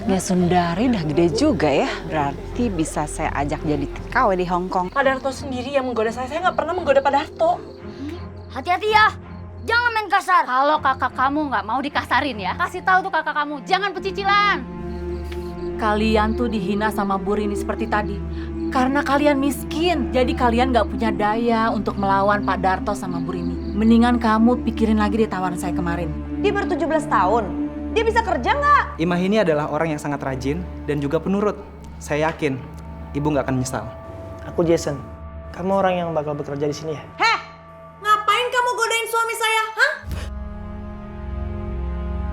Anaknya Sundari udah gede juga ya. Berarti bisa saya ajak jadi TKW di Hong Kong. Pak Darto sendiri yang menggoda saya. Saya nggak pernah menggoda Pak Darto. Hati-hati ya, jangan main kasar. Kalau kakak kamu nggak mau dikasarin ya, kasih tahu tuh kakak kamu, jangan pecicilan. Kalian tuh dihina sama Bu Rini seperti tadi. Karena kalian miskin, jadi kalian nggak punya daya untuk melawan Pak Darto sama Bu Rini. Mendingan kamu pikirin lagi deh tawaran saya kemarin. Dia baru 17 tahun. Dia bisa kerja nggak? Imah ini adalah orang yang sangat rajin dan juga penurut. Saya yakin ibu nggak akan menyesal. Aku Jason. Kamu orang yang bakal bekerja di sini ya? Heh, ngapain kamu godain suami saya? Hah?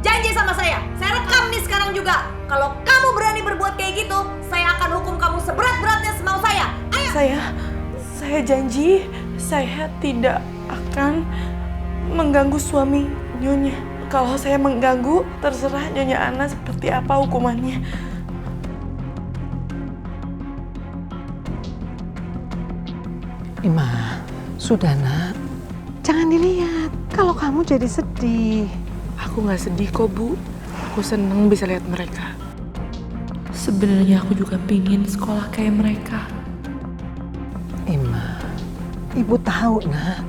Janji sama saya rekam nih sekarang juga. Kalau kamu berani berbuat kayak gitu, saya akan hukum kamu seberat-beratnya semau saya. Ayo. Saya janji saya tidak akan mengganggu suami Nyonya. Kalau saya mengganggu, terserah Nyonya Ana seperti apa hukumannya. Ima, sudah nak. Jangan dilihat. Kalau kamu jadi sedih. Aku nggak sedih kok, Bu. Aku seneng bisa lihat mereka. Sebenarnya aku juga pingin sekolah kayak mereka. Ima, ibu tahu nak.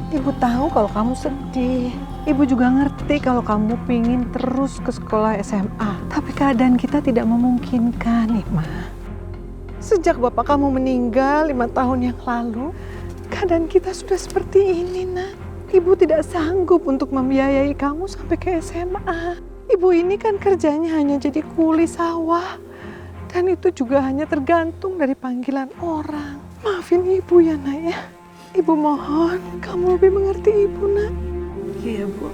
Ibu tahu kalau kamu sedih. Ibu juga ngerti kalau kamu pingin terus ke sekolah SMA. Tapi keadaan kita tidak memungkinkan, Ima. Sejak bapak kamu meninggal 5 tahun yang lalu, keadaan kita sudah seperti ini, nak. Ibu tidak sanggup untuk membiayai kamu sampai ke SMA. Ibu ini kan kerjanya hanya jadi kuli sawah. Dan itu juga hanya tergantung dari panggilan orang. Maafin ibu ya, nak ya. Ibu mohon kamu lebih mengerti ibu, nak. Iya, Bu.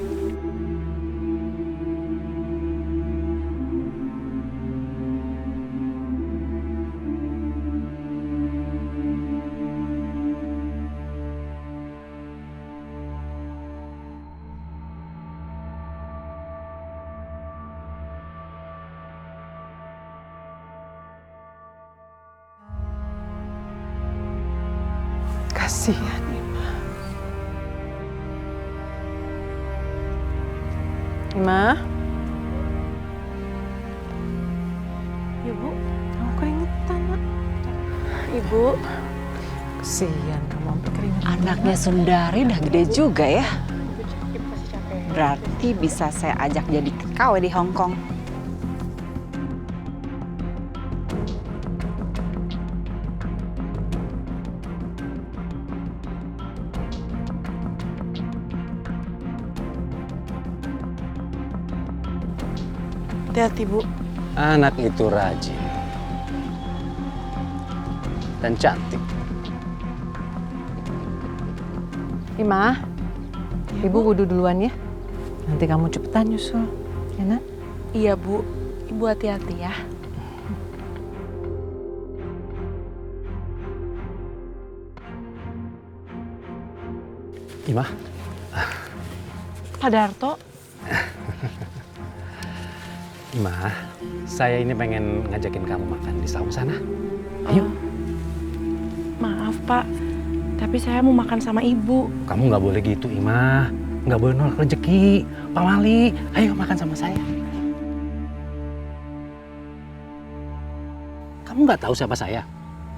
Kasihan Ima. Ima? Ibu, Kamu keringetan, nak. Ibu. Kasihan kamu sampai keringetan. Anaknya Sundari udah gede juga ya. Berarti bisa saya ajak jadi TKW di Hong Kong. Hati-hati, Bu. Anak itu rajin dan cantik. Ima, ibu wudhu duluan ya. Nanti kamu cepetan nyusul, ya nak? Iya, Bu. Ibu hati-hati ya. Imah, Pak Darto. Imah, saya ini pengen ngajakin kamu makan di saung sana. Ayo. Maaf, Pak. Tapi saya mau makan sama Ibu. Kamu nggak boleh gitu, Imah. Nggak boleh nolak rezeki. Pak Mali, ayo makan sama saya. Kamu nggak tahu siapa saya?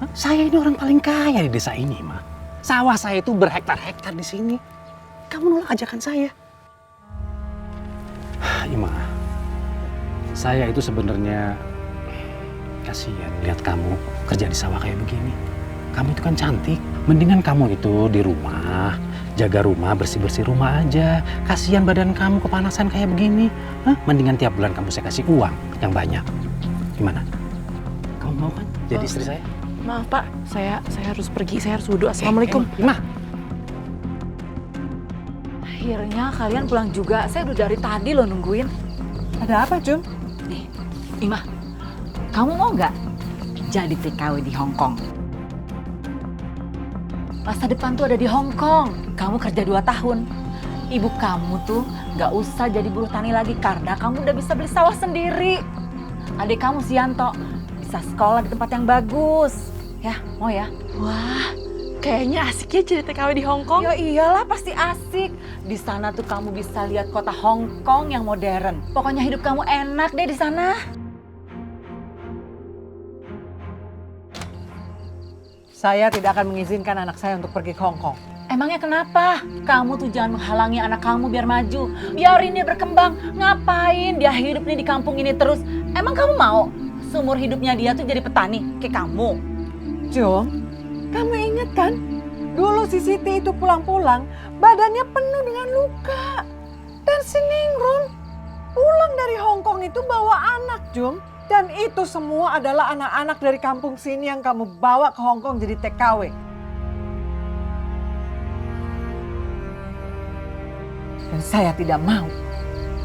Hah? Saya ini orang paling kaya di desa ini, Imah. Sawah saya itu berhektar-hektar di sini. Kamu nolak ajakan saya. Imah, saya itu sebenarnya kasihan lihat kamu kerja di sawah kayak begini. Kamu itu kan cantik. Mendingan kamu itu di rumah, jaga rumah, bersih-bersih rumah aja. Kasihan badan kamu kepanasan kayak begini. Hah? Mendingan tiap bulan kamu saya kasih uang yang banyak. Gimana? Kamu mau kan jadi istri saya? Maaf, Pak. Saya harus pergi. Saya harus wudhu. Assalamualaikum. Imah. Akhirnya kalian pulang juga. Saya udah dari tadi loh nungguin. Ada apa, Jun? Nih, Imah, kamu mau nggak jadi TKW di Hong Kong? Masa depan tuh ada di Hong Kong. Kamu kerja 2 tahun. Ibu kamu tuh nggak usah jadi buruh tani lagi karena kamu udah bisa beli sawah sendiri. Adik kamu Sianto bisa sekolah di tempat yang bagus. Ya, mau ya? Wah, kayaknya asik ya jadi TKW di Hong Kong. Ya iyalah pasti asik. Di sana tuh kamu bisa lihat kota Hong Kong yang modern. Pokoknya hidup kamu enak deh di sana. Saya tidak akan mengizinkan anak saya untuk pergi ke Hong Kong. Emangnya kenapa? Kamu tuh jangan menghalangi anak kamu biar maju. Biarin dia berkembang. Ngapain dia hidup nih di kampung ini terus? Emang kamu mau seumur hidupnya dia tuh jadi petani kayak kamu? Jom, kamu ingat kan? Dulu si Siti itu pulang-pulang, badannya penuh dengan luka. Dan si Ningrum pulang dari Hong Kong itu bawa anak, Jom. Dan itu semua adalah anak-anak dari kampung sini yang kamu bawa ke Hong Kong jadi TKW. Dan saya tidak mau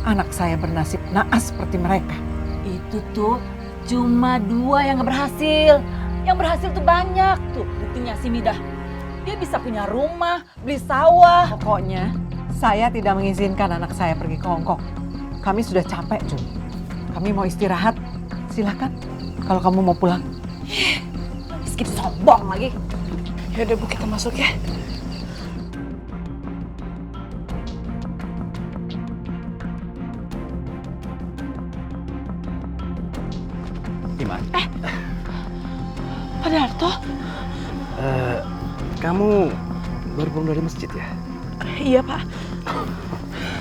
anak saya bernasib naas seperti mereka. Itu tuh cuma 2 yang gak berhasil. Yang berhasil tuh banyak. Tuh buktinya si Midah. Dia bisa punya rumah, beli sawah. Pokoknya saya tidak mengizinkan anak saya pergi ke Hong Kong. Kami sudah capek, Jun. Kami mau istirahat. Silakan kalau kamu mau pulang. Meski sombong lagi. Yaudah Bu, kita masuk ya. Ima. Pak Darto? Kamu baru pulang dari masjid ya? Iya Pak.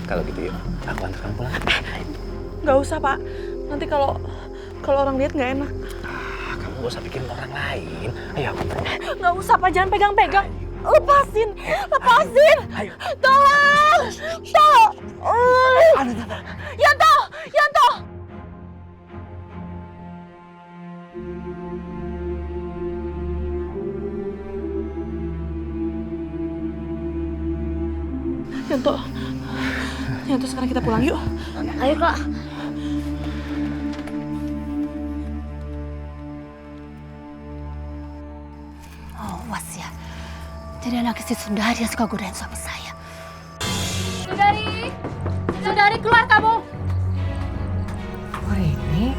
Kalau gitu yuk, aku antar kamu pulang. Nggak usah Pak. Nanti kalau orang lihat nggak enak. Kamu gak usah pikirin orang lain. Ayo aku pulang. Nggak usah Pak, jangan pegang-pegang. Lepasin. Ayo. Tolong. Yanto. Yanto, sekarang kita pulang yuk. Ayo Kak. Awas ya. Jadi anak istri Sundari yang suka godain suami saya. Sundari keluar kamu. Rini,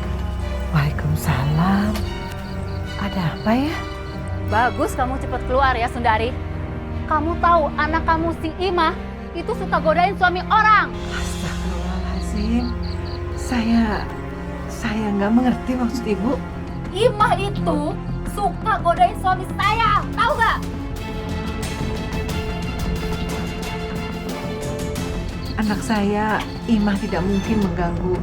waalaikumsalam. Ada apa ya? Bagus kamu cepat keluar ya Sundari. Kamu tahu anak kamu si Ima itu suka godain suami orang. Astagfirullahaladzim. Saya nggak mengerti maksud ibu. Ima itu suka godain suami saya, tahu nggak? Anak saya, Imah tidak mungkin mengganggu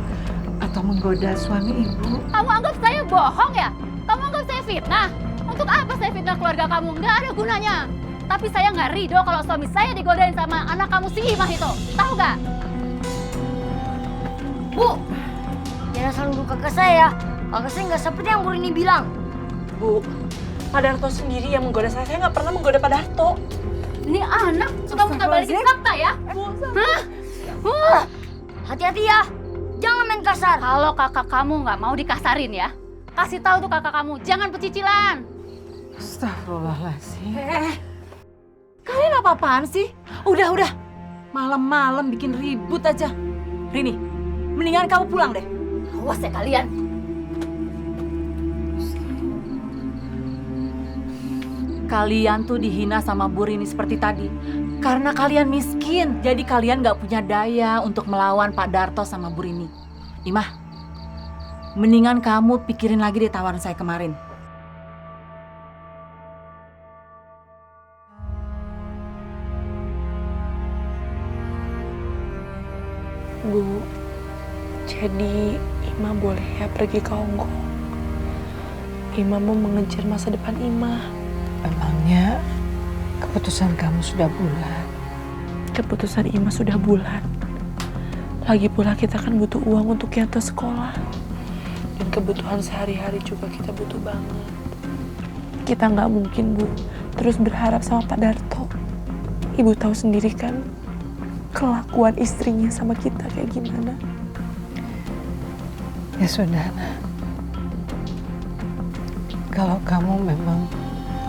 atau menggoda suami ibu. Kamu anggap saya bohong ya? Kamu anggap saya fitnah? Untuk apa saya fitnah keluarga kamu? Nggak ada gunanya. Tapi saya nggak ridho kalau suami saya digodain sama anak kamu si Imah itu. Tahu nggak? Bu, jangan selalu dulu kakak saya. Kakak saya nggak seperti yang Bu Rini bilang. Bu, Pak Darto sendiri yang menggoda saya. Saya nggak pernah menggoda Pak Darto. Ini anak suka muter balikin fakta ya? Hah? Hati-hati ya, jangan main kasar. Kalau kakak kamu nggak mau dikasarin ya, kasih tahu tuh kakak kamu, jangan pecicilan. Astagfirullahaladzim. Kalian apa-apaan sih? Udah. Malam-malam bikin ribut aja. Rini, mendingan kamu pulang deh. Awas ya kalian. Kalian tuh dihina sama Bu Rini seperti tadi. Karena kalian miskin, jadi kalian gak punya daya untuk melawan Pak Darto sama Bu Rini. Imah, mendingan kamu pikirin lagi deh tawaran saya kemarin. Bu, jadi Ima boleh ya pergi ke Hong Kong? Ima mau mengejar masa depan Ima. Emangnya keputusan kamu sudah bulat? Keputusan Ima sudah bulat. Lagi pula kita kan butuh uang untuk Yanto sekolah. Dan kebutuhan sehari-hari juga kita butuh banget. Kita nggak mungkin, Bu, terus berharap sama Pak Darto. Ibu tahu sendiri kan kelakuan istrinya sama kita kayak gimana. Ya sudah, Nak. Kalau kamu memang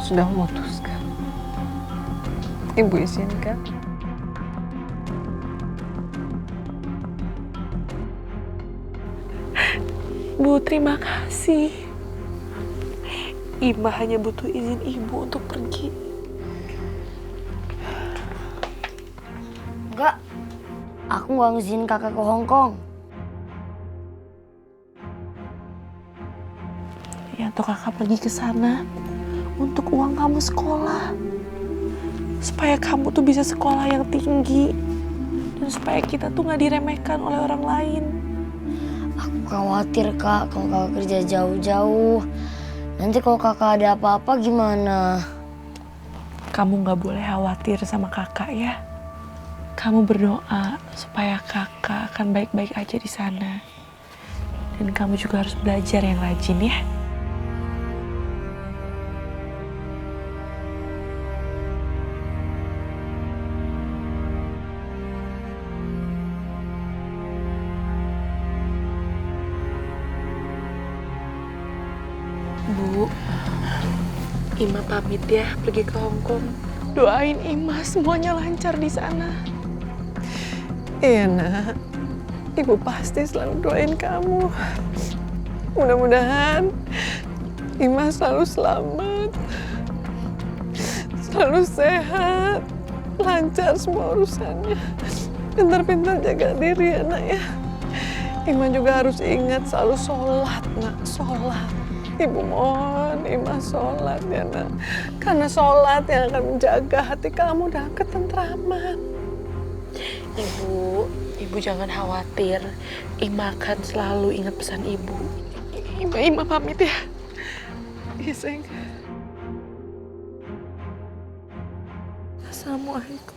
sudah memutuskan, Ibu izinkan. Bu, terima kasih. Ima hanya butuh izin Ibu untuk pergi. Enggak, aku nggak ngizinin kakak ke Hong Kong. Ya, atau kakak pergi ke sana untuk uang kamu sekolah. Supaya kamu tuh bisa sekolah yang tinggi. Dan supaya kita tuh gak diremehkan oleh orang lain. Aku khawatir kak kalau kakak kerja jauh-jauh. Nanti kalau kakak ada apa-apa gimana? Kamu gak boleh khawatir sama kakak ya. Kamu berdoa supaya kakak akan baik-baik aja di sana. Dan kamu juga harus belajar yang rajin ya. Bu, Ima pamit ya pergi ke Hongkong. Doain Ima semuanya lancar di sana. Iya nak, ibu pasti selalu doain kamu. Mudah-mudahan Ima selalu selamat, selalu sehat, lancar semua urusannya. Pintar-pintar jaga diri ya nak ya. Ima juga harus ingat selalu sholat nak, sholat. Ibu mohon Ima sholat ya nak. Karena sholat yang akan menjaga hati kamu dan ketentraman. Ibu jangan khawatir. Ima akan selalu ingat pesan ibu. Ima pamit ya. Iya sayang. Assalamualaikum.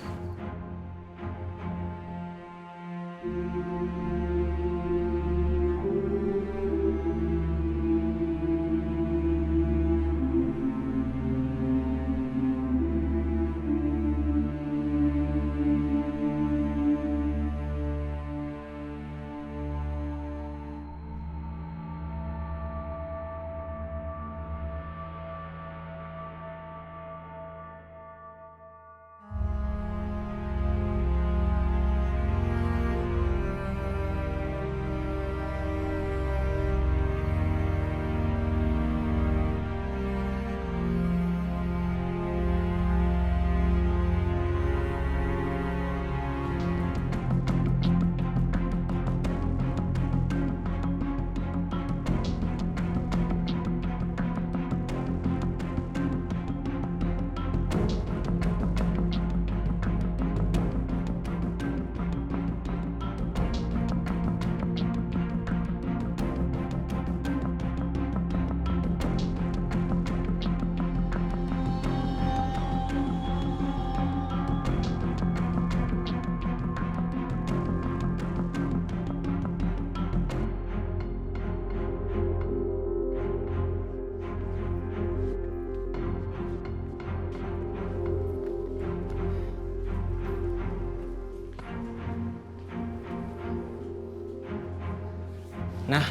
Nah,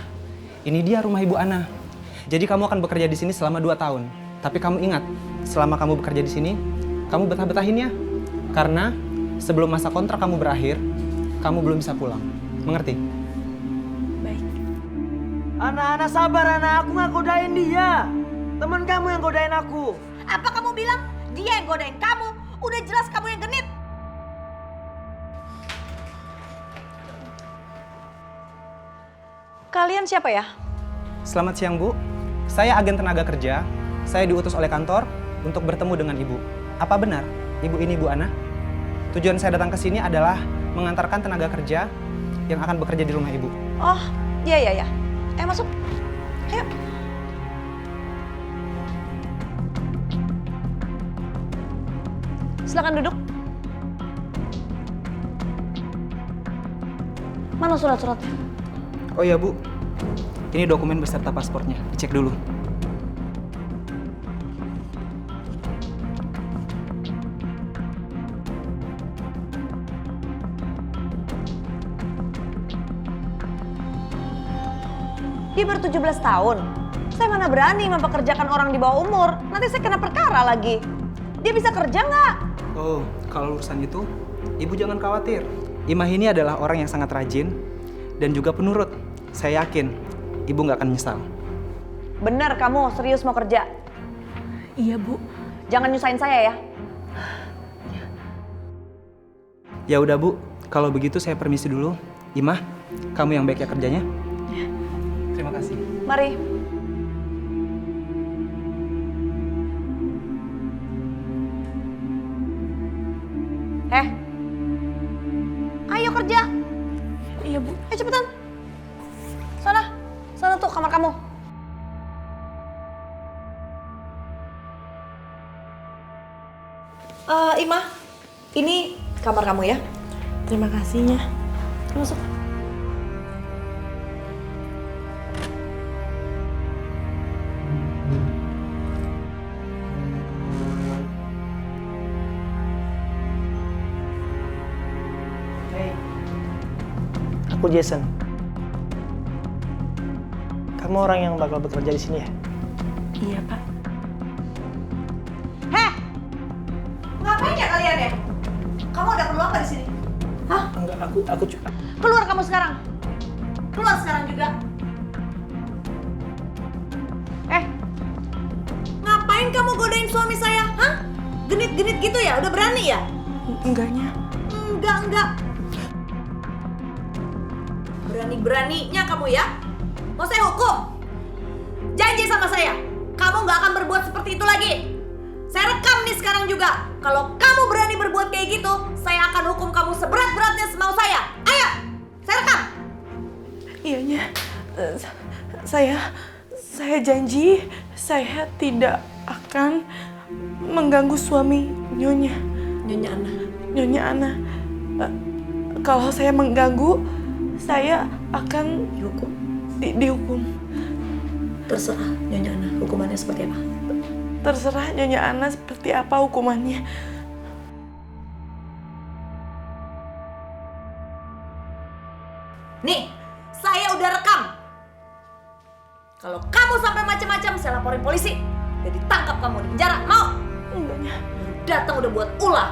ini dia rumah Ibu Ana. Jadi kamu akan bekerja di sini selama 2 tahun. Tapi kamu ingat, selama kamu bekerja di sini, kamu betah-betahin ya. Karena sebelum masa kontrak kamu berakhir, kamu belum bisa pulang. Mengerti? Baik. Ana sabar Ana, aku nggak godain dia. Teman kamu yang godain aku. Apa kamu bilang dia yang godain kamu? Udah jelas kamu yang genit. Kalian siapa ya? Selamat siang, Bu. Saya agen tenaga kerja. Saya diutus oleh kantor untuk bertemu dengan Ibu. Apa benar Ibu ini Bu Ana? Tujuan saya datang ke sini adalah mengantarkan tenaga kerja yang akan bekerja di rumah Ibu. Oh, iya. Ayo masuk. Ayo. Silakan duduk. Mana surat-suratnya? Oh iya, Bu. Ini dokumen beserta paspornya. Dicek dulu. Dia baru 17 tahun. Saya mana berani mempekerjakan orang di bawah umur. Nanti saya kena perkara lagi. Dia bisa kerja nggak? Oh, kalau urusan itu, Ibu jangan khawatir. Imah ini adalah orang yang sangat rajin dan juga penurut. Saya yakin Ibu nggak akan menyesal. Bener kamu serius mau kerja? Iya, Bu. Jangan nyusahin saya ya. Ya udah, Bu. Kalau begitu saya permisi dulu. Imah, kamu yang baik ya kerjanya. Terima kasih. Mari. Ayo kerja. Iya, Bu. Ayo cepetan. Sana tuh kamar kamu. Ima, ini kamar kamu ya. Terima kasihnya. Masuk. Hey, aku Jason. Kamu orang yang bakal bekerja di sini ya? Iya, Pak. Ngapain ya kalian ya? Kamu ada perlu apa di sini? Hah? Enggak, aku cuma... Keluar kamu sekarang. Keluar sekarang juga. Ngapain kamu godain suami saya? Hah? Genit-genit gitu ya? Udah berani ya? Enggaknya. Enggak. Berani-beraninya kamu ya? Mau saya hukum? Janji sama saya, kamu nggak akan berbuat seperti itu lagi. Saya rekam nih sekarang juga. Kalau kamu berani berbuat kayak gitu, saya akan hukum kamu seberat-beratnya semau saya. Ayo, saya rekam. Iyanya, saya janji saya tidak akan mengganggu suami Nyonya Ana. Kalau saya mengganggu, saya akan dihukum. Terserah Nyonya Ana, hukumannya seperti apa? Terserah Nyonya Ana seperti apa hukumannya. Nih, saya udah rekam. Kalau kamu sampai macam-macam, saya laporin polisi. Dan ditangkap kamu di penjara. Mau? Enggaknya. Datang udah buat ulah.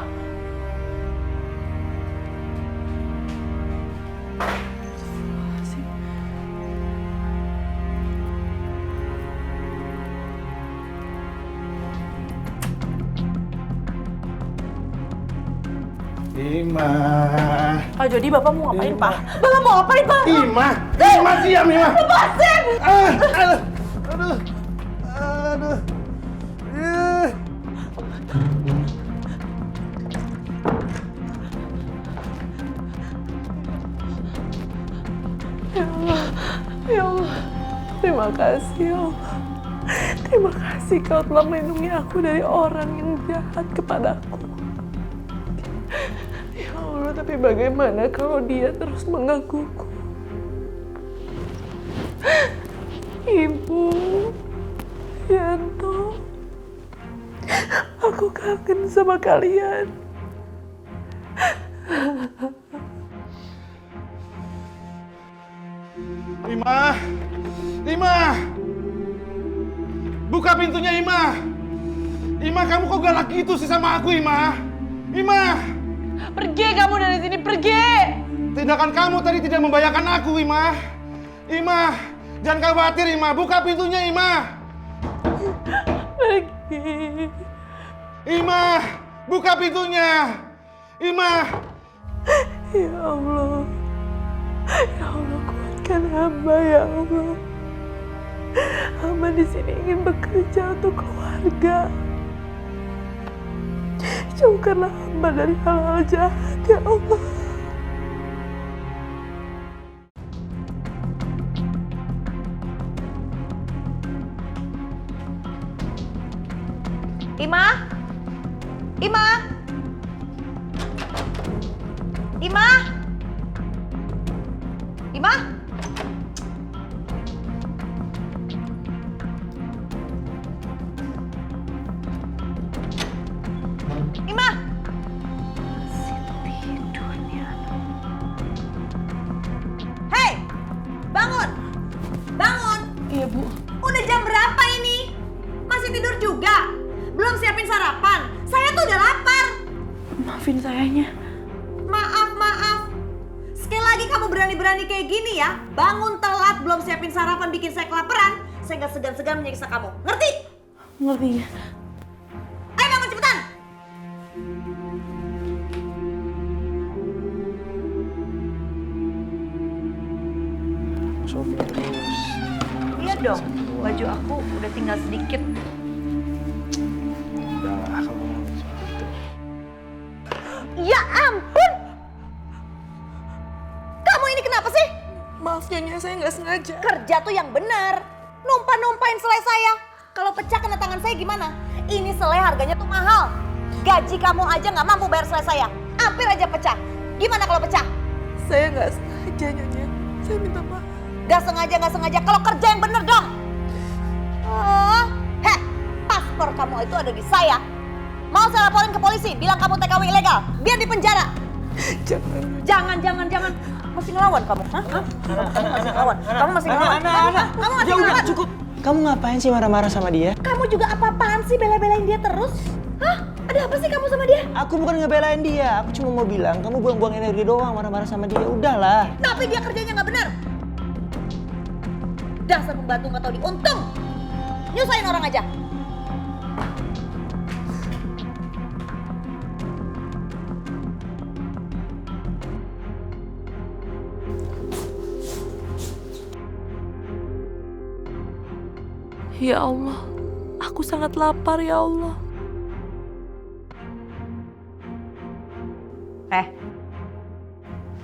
Ima. Pak Jody, Bapak mau ngapain, Pak? Bapak mau ngapain, Pak? Ima diam, Ima. Lepasin! Aduh. Ya Allah, terima kasih ya Allah. Terima kasih kau telah melindungi aku dari orang yang jahat kepadaku. Ya Allah, tapi bagaimana kalau dia terus menggangguku? Ibu, Yanto, aku kangen sama kalian. Ima. Buka pintunya, Ima. Ima, kamu kok galak gitu sih sama aku, Ima? Ima. Pergi kamu dari sini, pergi! Tindakan kamu tadi tidak membahayakan aku, Ima. Ima, jangan khawatir, Ima. Buka pintunya, Ima. Pergi. Ima, buka pintunya. Ima. Ya Allah. Ya Allah, kuatkan hamba, ya Allah. Hamba di sini ingin bekerja untuk keluarga. Jauhkanlah hamba dari hal-hal jahat, ya Allah. Ima? Hei, bangun! Iya, Bu. Udah jam berapa ini? Masih tidur juga? Belum siapin sarapan? Saya tuh udah lapar. Maafin sayanya. Maaf. Sekali lagi kamu berani-berani kayak gini ya, bangun telat belum siapin sarapan bikin saya kelaparan, saya gak segan-segan menyiksa kamu. Ngerti? Ngertinya. Ayo bangun cepetan. Iya dong, baju aku udah tinggal sedikit. Udah, kalau gitu. Ya Nyonya, saya nggak sengaja. Kerja tuh yang benar. Numpah-numpahin selai saya. Kalau pecah kena tangan saya gimana? Ini selai harganya tuh mahal. Gaji kamu aja nggak mampu bayar selai saya. Hampir aja pecah. Gimana kalau pecah? Saya nggak sengaja, Nyonya. Saya minta maaf. Gak sengaja. Kalau kerja yang bener dong. Paspor kamu itu ada di saya. Mau saya laporin ke polisi, bilang kamu TKW ilegal. Biar di penjara. Jangan. Masih ngelawan kamu, hah? Kamu masih ngelawan. Kamu masih ngelawan. Kamu masih ngelawan. Cukup. Kamu ngapain sih marah-marah sama dia? Kamu juga apa-apaan sih bela-belain dia terus? Hah? Ada apa sih kamu sama dia? Aku bukan ngebelain dia. Aku cuma mau bilang kamu buang-buang energi doang marah-marah sama dia. Udahlah. Tapi dia kerjanya nggak benar. Dasar pembantu nggak tahu diuntung. Nyusahin orang aja. Ya Allah, aku sangat lapar ya Allah.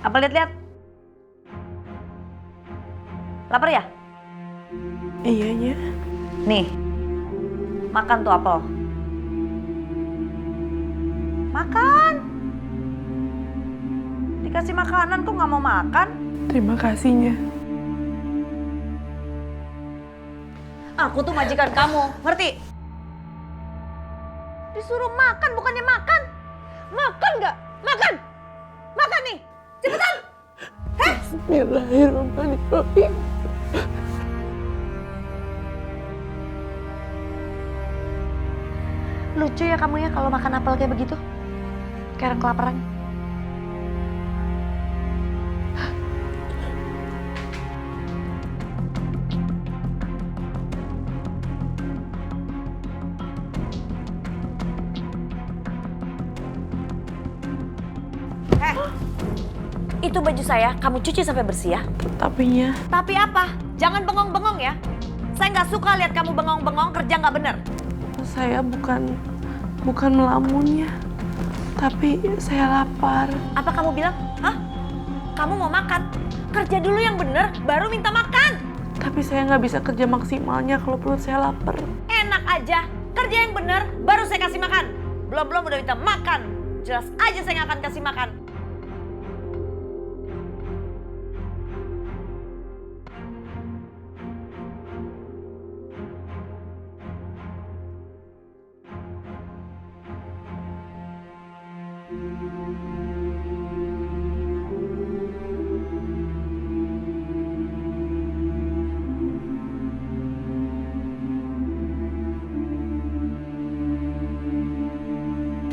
Apa lihat-lihat? Lapar ya? Iya, Nya. Nih, makan tuh apel. Makan. Dikasih makanan kok nggak mau makan? Terima kasih, Nya. Aku tuh majikan kamu, ngerti? Disuruh makan bukannya makan. Makan nggak? Makan. Makan nih. Cepetan. Bismillahirrahmanirrahim. Lucu ya kamu ya kalau makan apel kayak begitu. Kayak orang kelaparan. Itu baju saya, kamu cuci sampai bersih ya. Tapi, Nya. Tapi apa? Jangan bengong-bengong ya. Saya nggak suka lihat kamu bengong-bengong kerja nggak bener. Saya bukan melamunnya. Tapi saya lapar. Apa kamu bilang? Hah? Kamu mau makan? Kerja dulu yang bener, baru minta makan. Tapi saya nggak bisa kerja maksimalnya kalau perut saya lapar. Enak aja. Kerja yang bener, baru saya kasih makan. Belum udah minta makan. Jelas aja saya nggak akan kasih makan.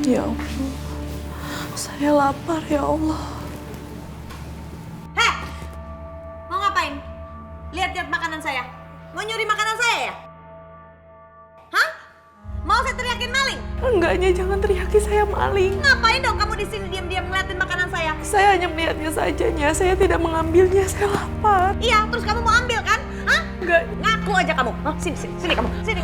Ya Allah, saya lapar ya Allah. Heh, mau ngapain? Lihat-lihat makanan saya. Mau nyuri makanan saya ya? Hah? Mau saya teriakin maling? Enggaknya, jangan teriaki saya maling. Ngapain dong kamu di sini diam-diam ngeliatin makanan saya? Saya hanya melihatnya saja, Nya. Saya tidak mengambilnya, saya lapar. Iya, terus kamu mau ambil kan? Hah? Enggak. Ngaku aja kamu. Hah? Sini kamu. Sini.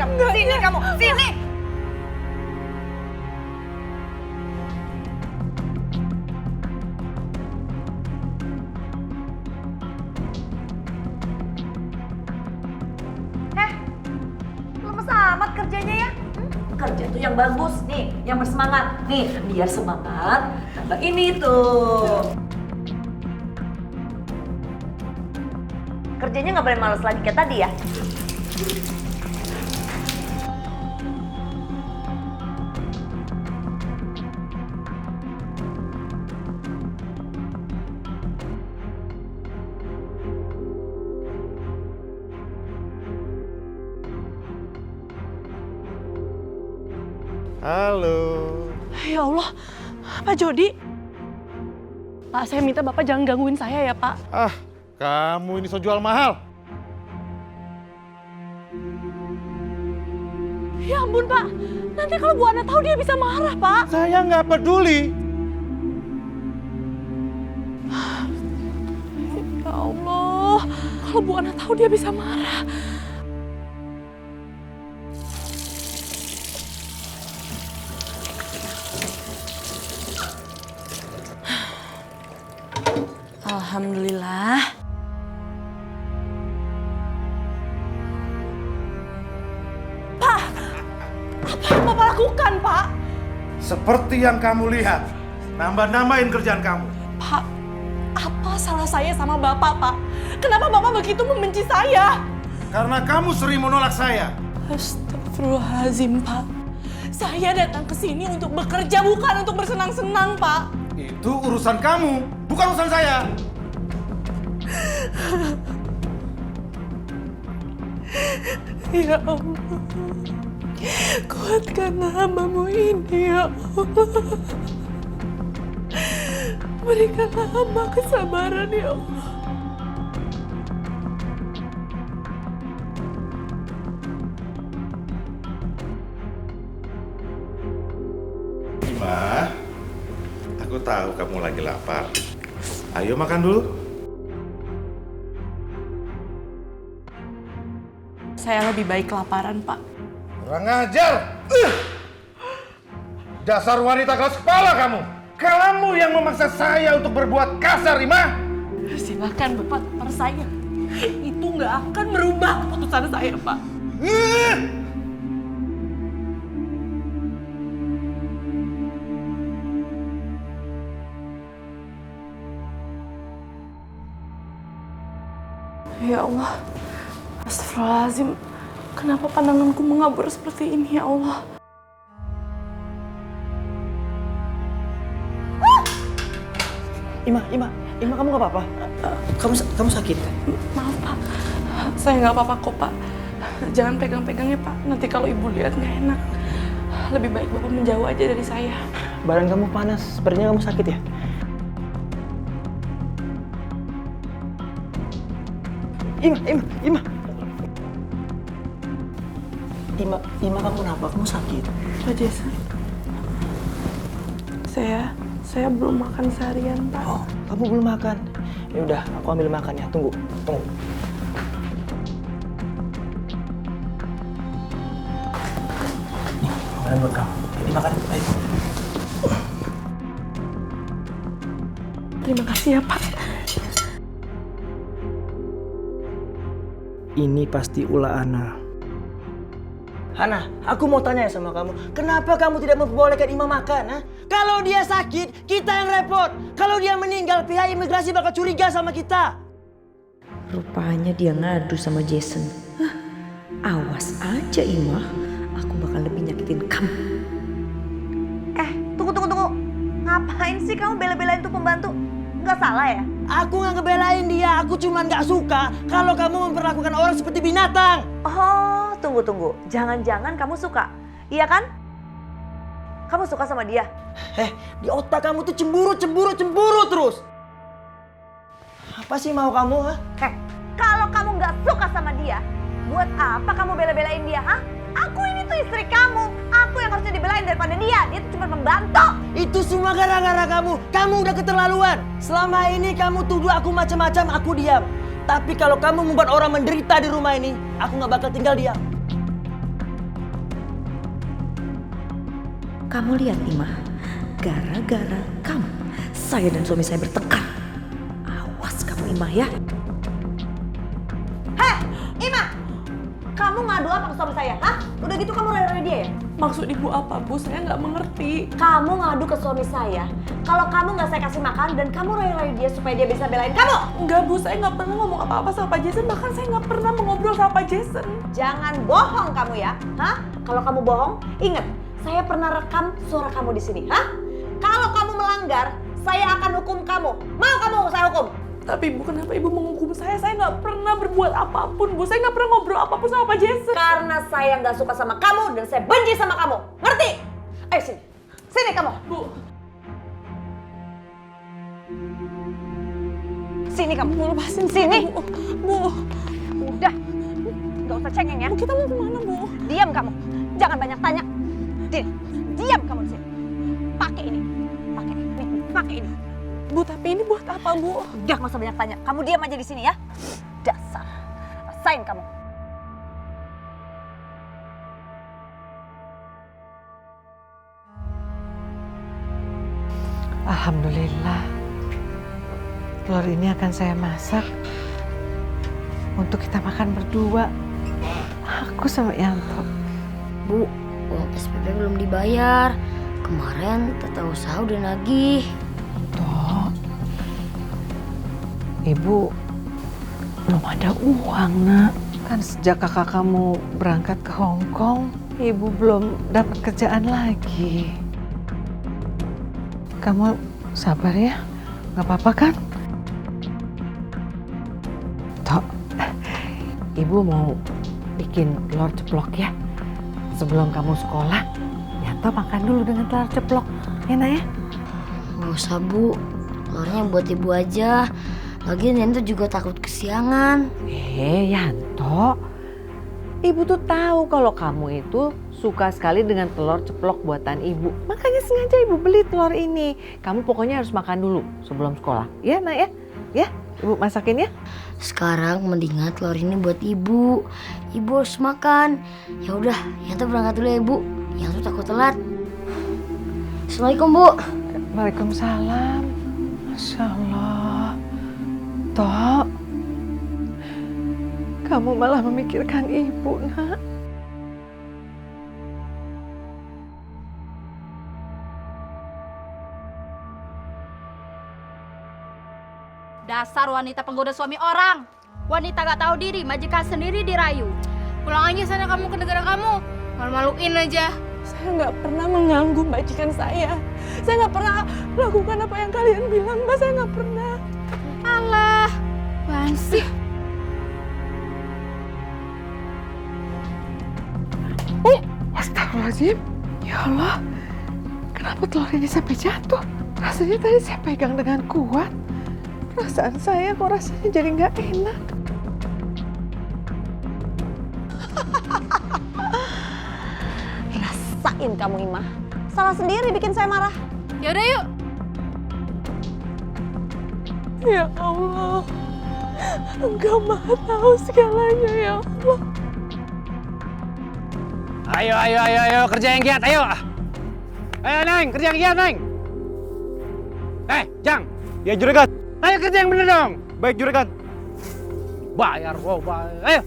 Lemes amat kerjanya ya. Kerja tuh yang bagus nih, yang bersemangat. Nih, biar semangat. Tambah ini tuh. Kerjanya nggak boleh males lagi kayak tadi ya. Halo. Ya Allah, Pak Jody. Pak, saya minta Bapak jangan gangguin saya ya, Pak. Ah, kamu ini so jual mahal. Ya ampun, Pak. Nanti kalau Bu Ana tahu dia bisa marah, Pak. Saya nggak peduli. Ya Allah, kalau Bu Ana tahu dia bisa marah. Alhamdulillah. Apa yang Bapak lakukan, Pak? Seperti yang kamu lihat, nambah-nambahin kerjaan kamu. Pak, apa salah saya sama Bapak, Pak? Kenapa Bapak begitu membenci saya? Karena kamu sering menolak saya. Astagfirullahaladzim, Pak. Saya datang ke sini untuk bekerja, bukan untuk bersenang-senang, Pak. Itu urusan kamu, bukan urusan saya. Ya Allah, kuatkanlah hamba-Mu ini, ya Allah. Berikanlah hamba kesabaran, ya Allah. Ima, aku tahu kamu lagi lapar. Ayo makan dulu. Saya lebih baik kelaparan, Pak. Kurang ajar! Dasar wanita keras kepala kamu! Kamu yang memaksa saya untuk berbuat kasar, Ima! Silakan Bapak tampar saya. Itu nggak akan merubah keputusan saya, Pak. Ya Allah, astagfirullahaladzim. Kenapa pandanganku mengabur seperti ini, ya Allah? Ima, kamu nggak apa-apa? Kamu sakit? Maaf, Pak. Saya nggak apa-apa kok, Pak. Jangan pegang-pegangnya, Pak. Nanti kalau Ibu lihat nggak enak. Lebih baik Bapak menjauh aja dari saya. Badan kamu panas, sepertinya kamu sakit ya? Ima, kamu kenapa? Kamu sakit? Pak Jason, saya belum makan seharian, Pak. Oh, kamu belum makan? Ya udah, aku ambil makan ya. Tunggu. Nih, makanan buat kamu. Ini makan, ayo. Terima kasih ya, Pak. Ini pasti ulah Ana. Hana, aku mau tanya sama kamu, kenapa kamu tidak memperbolehkan Ima makan? Ha? Kalau dia sakit, kita yang repot. Kalau dia meninggal, pihak imigrasi bakal curiga sama kita. Rupanya dia ngadu sama Jason. Hah, awas aja Ima, aku bakal lebih nyakitin kamu. Tunggu. Ngapain sih kamu bela-belain tuh pembantu? Nggak salah ya? Aku nggak ngebelain dia, aku cuma nggak suka kalau kamu memperlakukan orang seperti binatang. Oh, tunggu. Jangan-jangan kamu suka, iya kan? Kamu suka sama dia? Di otak kamu tuh cemburu terus. Apa sih mau kamu, ha? Kalau kamu nggak suka sama dia, buat apa kamu bela-belain dia, ha? Aku ini tuh istri kamu. Aku yang harusnya dibelain daripada dia. Dia tuh cuma pembantu. Itu semua gara-gara kamu. Kamu udah keterlaluan. Selama ini kamu tuduh aku macam-macam, aku diam. Tapi kalau kamu membuat orang menderita di rumah ini, aku nggak bakal tinggal diam. Kamu lihat Ima, gara-gara kamu, saya dan suami saya bertengkar. Awas kamu Ima ya. Ima! Kamu ngadu apa ke suami saya, hah? Udah gitu kamu rela-rela dia ya? Maksud Ibu apa, Bu? Saya nggak mengerti. Kamu ngadu ke suami saya, kalau kamu nggak saya kasih makan dan kamu rela-rela dia supaya dia bisa belain kamu. Enggak, Bu. Saya nggak pernah ngomong apa-apa sama Pak Jason. Bahkan saya nggak pernah mengobrol sama Pak Jason. Jangan bohong kamu ya, hah? Kalau kamu bohong, ingat, saya pernah rekam suara kamu di sini, hah? Kalau kamu melanggar, saya akan hukum kamu. Mau kamu saya hukum? Tapi Bu, kenapa Ibu menghukum saya? Saya nggak pernah berbuat apapun, Bu. Saya nggak pernah ngobrol apapun sama Pak Jason. Karena saya nggak suka sama kamu dan saya benci sama kamu. Ngerti? Ayo sini. Sini kamu. Bu. Sini kamu. Bu, lepasin sini. Bu. Udah. Nggak usah cengeng ya. Bu, kita mau kemana, Bu? Diam kamu. Jangan banyak tanya. Diam kamu di sini. Pakai ini. Pakai ini. Bu, tapi ini buat apa, Bu? Udah, nggak usah banyak tanya. Kamu diam aja di sini ya. Dasar. Rasain kamu. Alhamdulillah. Telur ini akan saya masak untuk kita makan berdua. Aku sama Yanto. Bu, uang SPP belum dibayar. Kemarin tata usaha udah nagih. Tok, Ibu belum ada uang, Nak. Kan sejak kakak kamu berangkat ke Hong Kong, Ibu belum dapat kerjaan lagi. Kamu sabar ya, nggak apa-apa kan? Tok, Ibu mau bikin telur ceplok ya. Sebelum kamu sekolah, Yanto makan dulu dengan telur ceplok, ya Nak ya? Nggak usah Bu, telurnya buat ibu aja. Lagian Yanto juga takut kesiangan. Yanto, Ibu tuh tahu kalau kamu itu suka sekali dengan telur ceplok buatan Ibu. Makanya sengaja Ibu beli telur ini. Kamu pokoknya harus makan dulu sebelum sekolah, ya Nak ya? Ya, Ibu masakin ya. Sekarang mendingan telur ini buat ibu. Ibu harus makan. Ya udah, Yanto berangkat dulu ya Bu. Yanto takut telat. Assalamualaikum Bu. Waalaikumsalam. Masya Allah. Tok, kamu malah memikirkan Ibu, Nak. Dasar wanita penggoda suami orang. Wanita gak tahu diri, majikan sendiri dirayu. Pulang aja sana kamu ke negara kamu. Malu-maluin aja. Saya nggak pernah mengganggu majikan saya. Saya nggak pernah melakukan apa yang kalian bilang, Mbak. Saya nggak pernah. Alah, apaan sih? Astagfirullahaladzim. Ya Allah, kenapa telur ini sampai jatuh? Rasanya tadi saya pegang dengan kuat. Perasaan saya kok rasanya jadi nggak enak. Rasain kamu Imah. Salah sendiri bikin saya marah. Yaudah yuk. Ya Allah, Engkau Maha tahu segalanya ya Allah. Ayo, kerja yang giat, ayo. Ayo, Neng, kerja yang giat, Neng. Jang. Ya juragan. Ayo kerja yang bener dong. Baik juragan. Bayar, bayar. Ayo.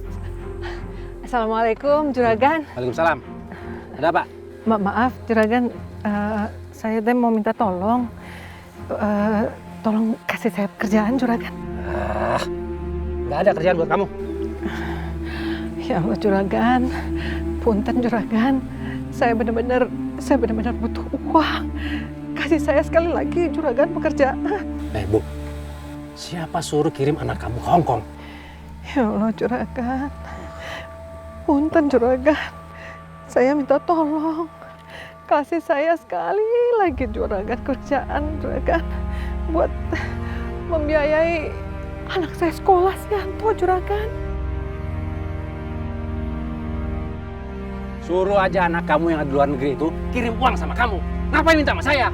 Assalamualaikum, Juragan. Waalaikumsalam. Ada apa? Maaf, Juragan. Saya teh mau minta tolong. Tolong kasih saya kerjaan, Juragan. Nggak ada kerjaan buat kamu. Ya Allah, Juragan. Punten, Juragan. Saya benar-benar butuh uang. Kasih saya sekali lagi, Juragan, pekerjaan. Bu. Siapa suruh kirim anak kamu ke Hong Kong? Ya Allah, Juragan. Punten, Juragan. Saya minta tolong. Kasih saya sekali lagi, Juragan, kerjaan, Juragan. Buat membiayai anak saya sekolah, Yanto, Juragan. Suruh aja anak kamu yang ada di luar negeri itu kirim uang sama kamu. Ngapain minta sama saya?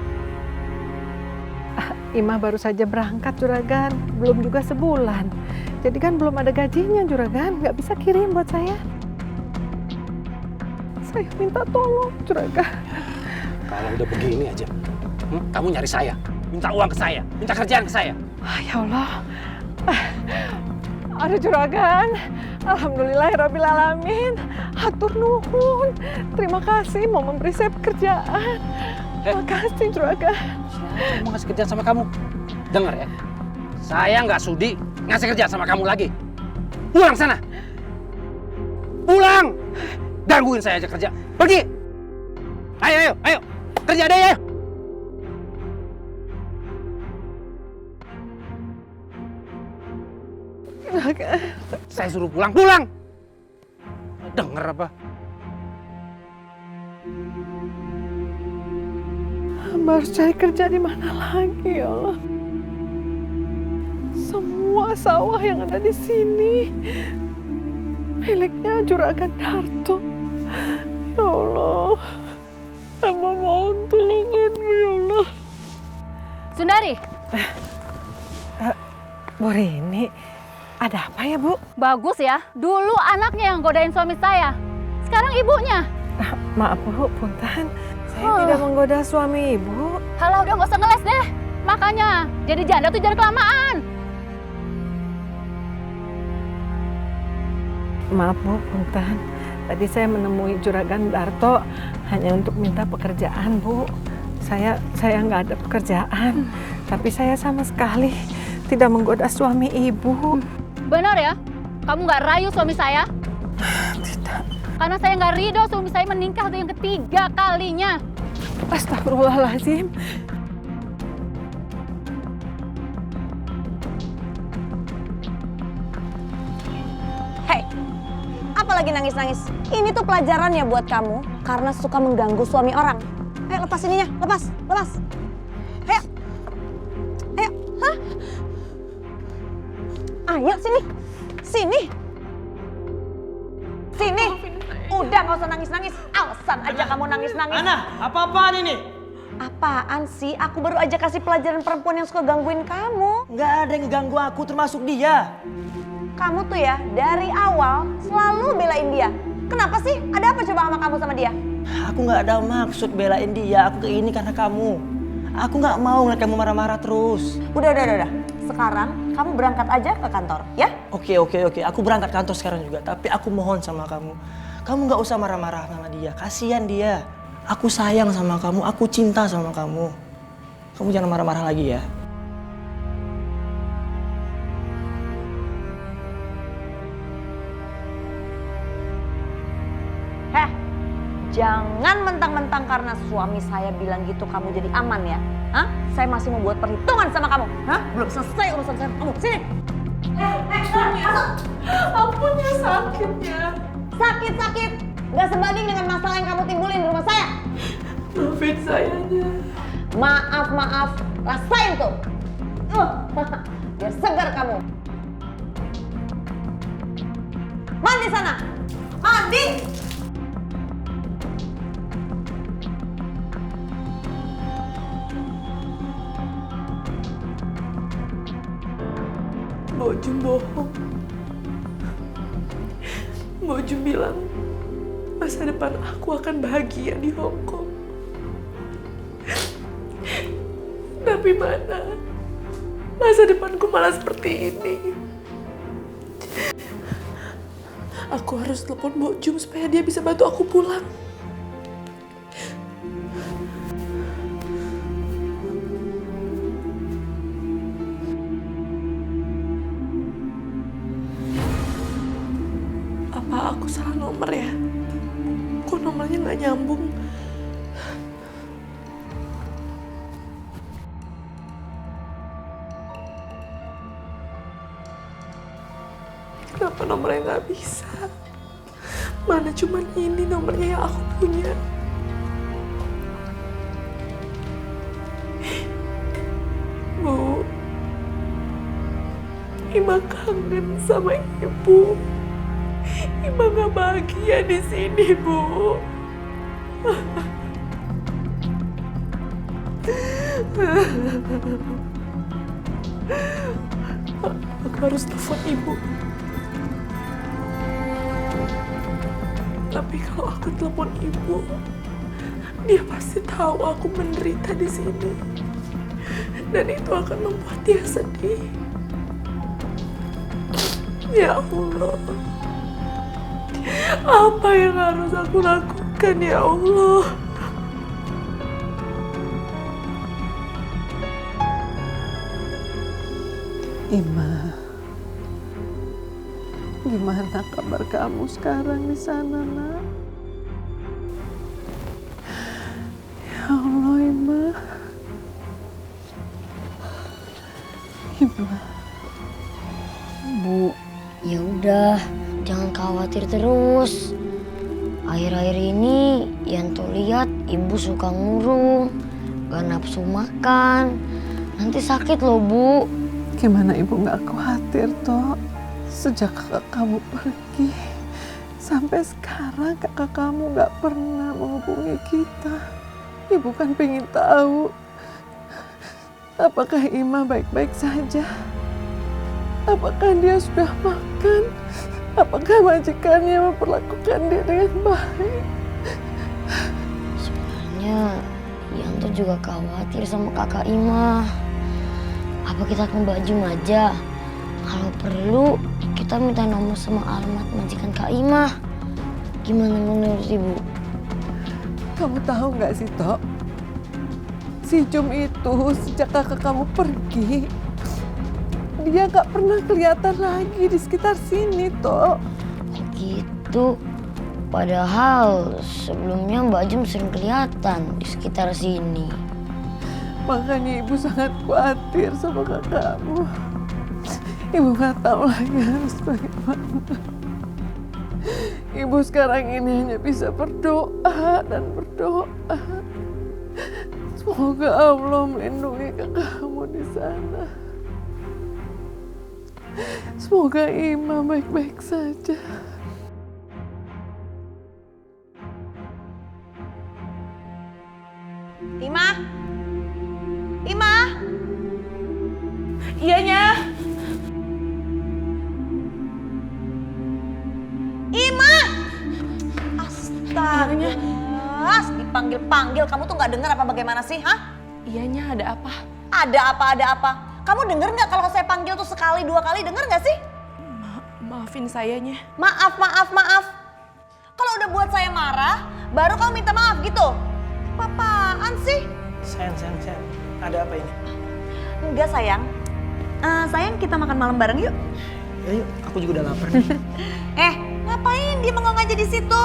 Imah baru saja berangkat, Juragan. Belum juga sebulan. Jadi kan belum ada gajinya, Juragan. Nggak bisa kirim buat saya. Saya minta tolong, Juragan. Kalau udah begini aja, kamu nyari saya. Minta uang ke saya. Minta kerjaan ke saya. Ya Allah. Aduh, Juragan. Alhamdulillahirrabbilalamin. Hatur nuhun. Terima kasih mau memberi saya pekerjaan. Terima kasih, Juragan. Saya mau ngasih kerjaan sama kamu. Dengar ya, saya nggak sudi ngasih kerjaan sama kamu lagi. Pulang sana. Pulang. Gangguin saya aja kerja. Pergi. Ayo. Kerja deh, ayo. Juragan. Saya suruh pulang. Dengar apa? Hamba harus cari kerja di mana lagi, ya Allah. Semua sawah yang ada di sini miliknya Juragan Darto. Ya Allah, hamba mohon tolonganmu, ya Allah. Sundari. Bu Rini, ada apa ya, Bu? Bagus ya. Dulu anaknya yang godain suami saya. Sekarang ibunya. Maaf, Bu, punten. Saya tidak menggoda suami Ibu. Halah, udah nggak usah ngeles deh. Makanya jadi janda tuh jangan kelamaan. Maaf, Bu, punten. Tadi saya menemui Juragan Darto hanya untuk minta pekerjaan, Bu. Saya nggak ada pekerjaan, tapi saya sama sekali tidak menggoda suami Ibu. Benar ya? Kamu nggak rayu suami saya? Tidak. Karena saya nggak ridho suami saya menikah untuk yang ketiga kalinya. Astagfirullahaladzim. Hei, apalagi nangis-nangis? Ini tuh pelajarannya buat kamu karena suka mengganggu suami orang. Ayo lepas ininya, lepas. Ayo. Hah? Ayo sini. Udah nggak usah nangis-nangis. Alasan aja kamu nangis-nangis. Ana, apa-apaan ini? Apaan sih? Aku baru aja kasih pelajaran perempuan yang suka gangguin kamu. Nggak ada yang ngeganggu aku termasuk dia. Kamu tuh ya dari awal selalu belain dia. Kenapa sih? Ada apa coba sama kamu sama dia? Aku nggak ada maksud belain dia. Aku ke ini karena kamu. Aku nggak mau ngeliat kamu marah-marah terus. Udah. Sekarang kamu berangkat aja ke kantor, ya? Oke. Aku berangkat kantor sekarang juga. Tapi aku mohon sama kamu. Kamu nggak usah marah-marah sama dia. Kasihan dia. Aku sayang sama kamu. Aku cinta sama kamu. Kamu jangan marah-marah lagi ya. Jangan mentang-mentang karena suami saya bilang gitu kamu jadi aman ya. Hah? Saya masih membuat perhitungan sama kamu. Hah? Belum selesai urusan saya. Kamu sini. Masuk. Ampunnya sakitnya. Sakit. Gak sebanding dengan masalah yang kamu timbulin di rumah saya. Maafin sayanya. Maaf. Rasain tuh. Biar segar kamu. Mandi sana. Mandi. Mbok Jum bohong. Mbok Jum bilang masa depan aku akan bahagia di Hong Kong. Tapi mana? Masa depanku malah seperti ini. Aku harus telepon Mbok Jum supaya dia bisa bantu aku pulang. Apa aku salah nomor ya? Kok nomornya nggak nyambung? Kenapa nomornya nggak bisa? Mana cuman ini nomornya yang aku punya. Bu, Ima kangen sama ibu. Ima gak bahagia di sini, Bu. Aku harus telepon ibu. Tapi kalau aku telepon ibu, dia pasti tahu aku menderita di sini. Dan itu akan membuat dia sedih. Ya Allah. Apa yang harus aku lakukan, ya Allah? Ima, gimana kabar kamu sekarang di sana, Nak? Ya Allah, Ima. Bu, ya udah, jangan khawatir terus. Akhir-akhir ini Yanto lihat ibu suka ngurung, gak nafsu makan. Nanti sakit loh, Bu. Gimana ibu gak khawatir, Tok? Sejak kakak kamu pergi, sampai sekarang kakak kamu gak pernah menghubungi kita. Ibu kan pengen tahu, apakah Ima baik-baik saja? Apakah dia sudah makan? Apakah majikannya memperlakukan dia dengan baik? Sebenarnya Yanto juga khawatir sama kakak Ima. Apa kita ke Mbak Jum aja? Kalau perlu kita minta nomor sama alamat majikan Kak Ima. Gimana menurut Ibu? Kamu tahu nggak sih, Tok? Si Jum itu sejak kakak kamu pergi, dia nggak pernah kelihatan lagi di sekitar sini, Tok. Gitu. Padahal sebelumnya Mbak Jum sering kelihatan di sekitar sini. Makanya ibu sangat khawatir sama kakakmu. Ibu nggak tahu lagi harus bagaimana. Ibu sekarang ini hanya bisa berdoa dan berdoa. Semoga Allah melindungi kakakmu di sana. Semoga Ima baik-baik saja. Ima? Ima? Iyanya. Ima! Astaga. Dipanggil-panggil, kamu tuh nggak dengar apa bagaimana sih, hah? Iyanya, ada apa? Ada apa? Kamu denger nggak kalau saya panggil tuh sekali, 2 kali, denger nggak sih? Maafin sayanya. Maaf. Kalau udah buat saya marah, baru kamu minta maaf gitu? Apaan sih? Sayang. Ada apa ini? Enggak sayang. Sayang, kita makan malam bareng yuk. Yuk, aku juga udah lapar nih. Ngapain dia bengong aja di situ?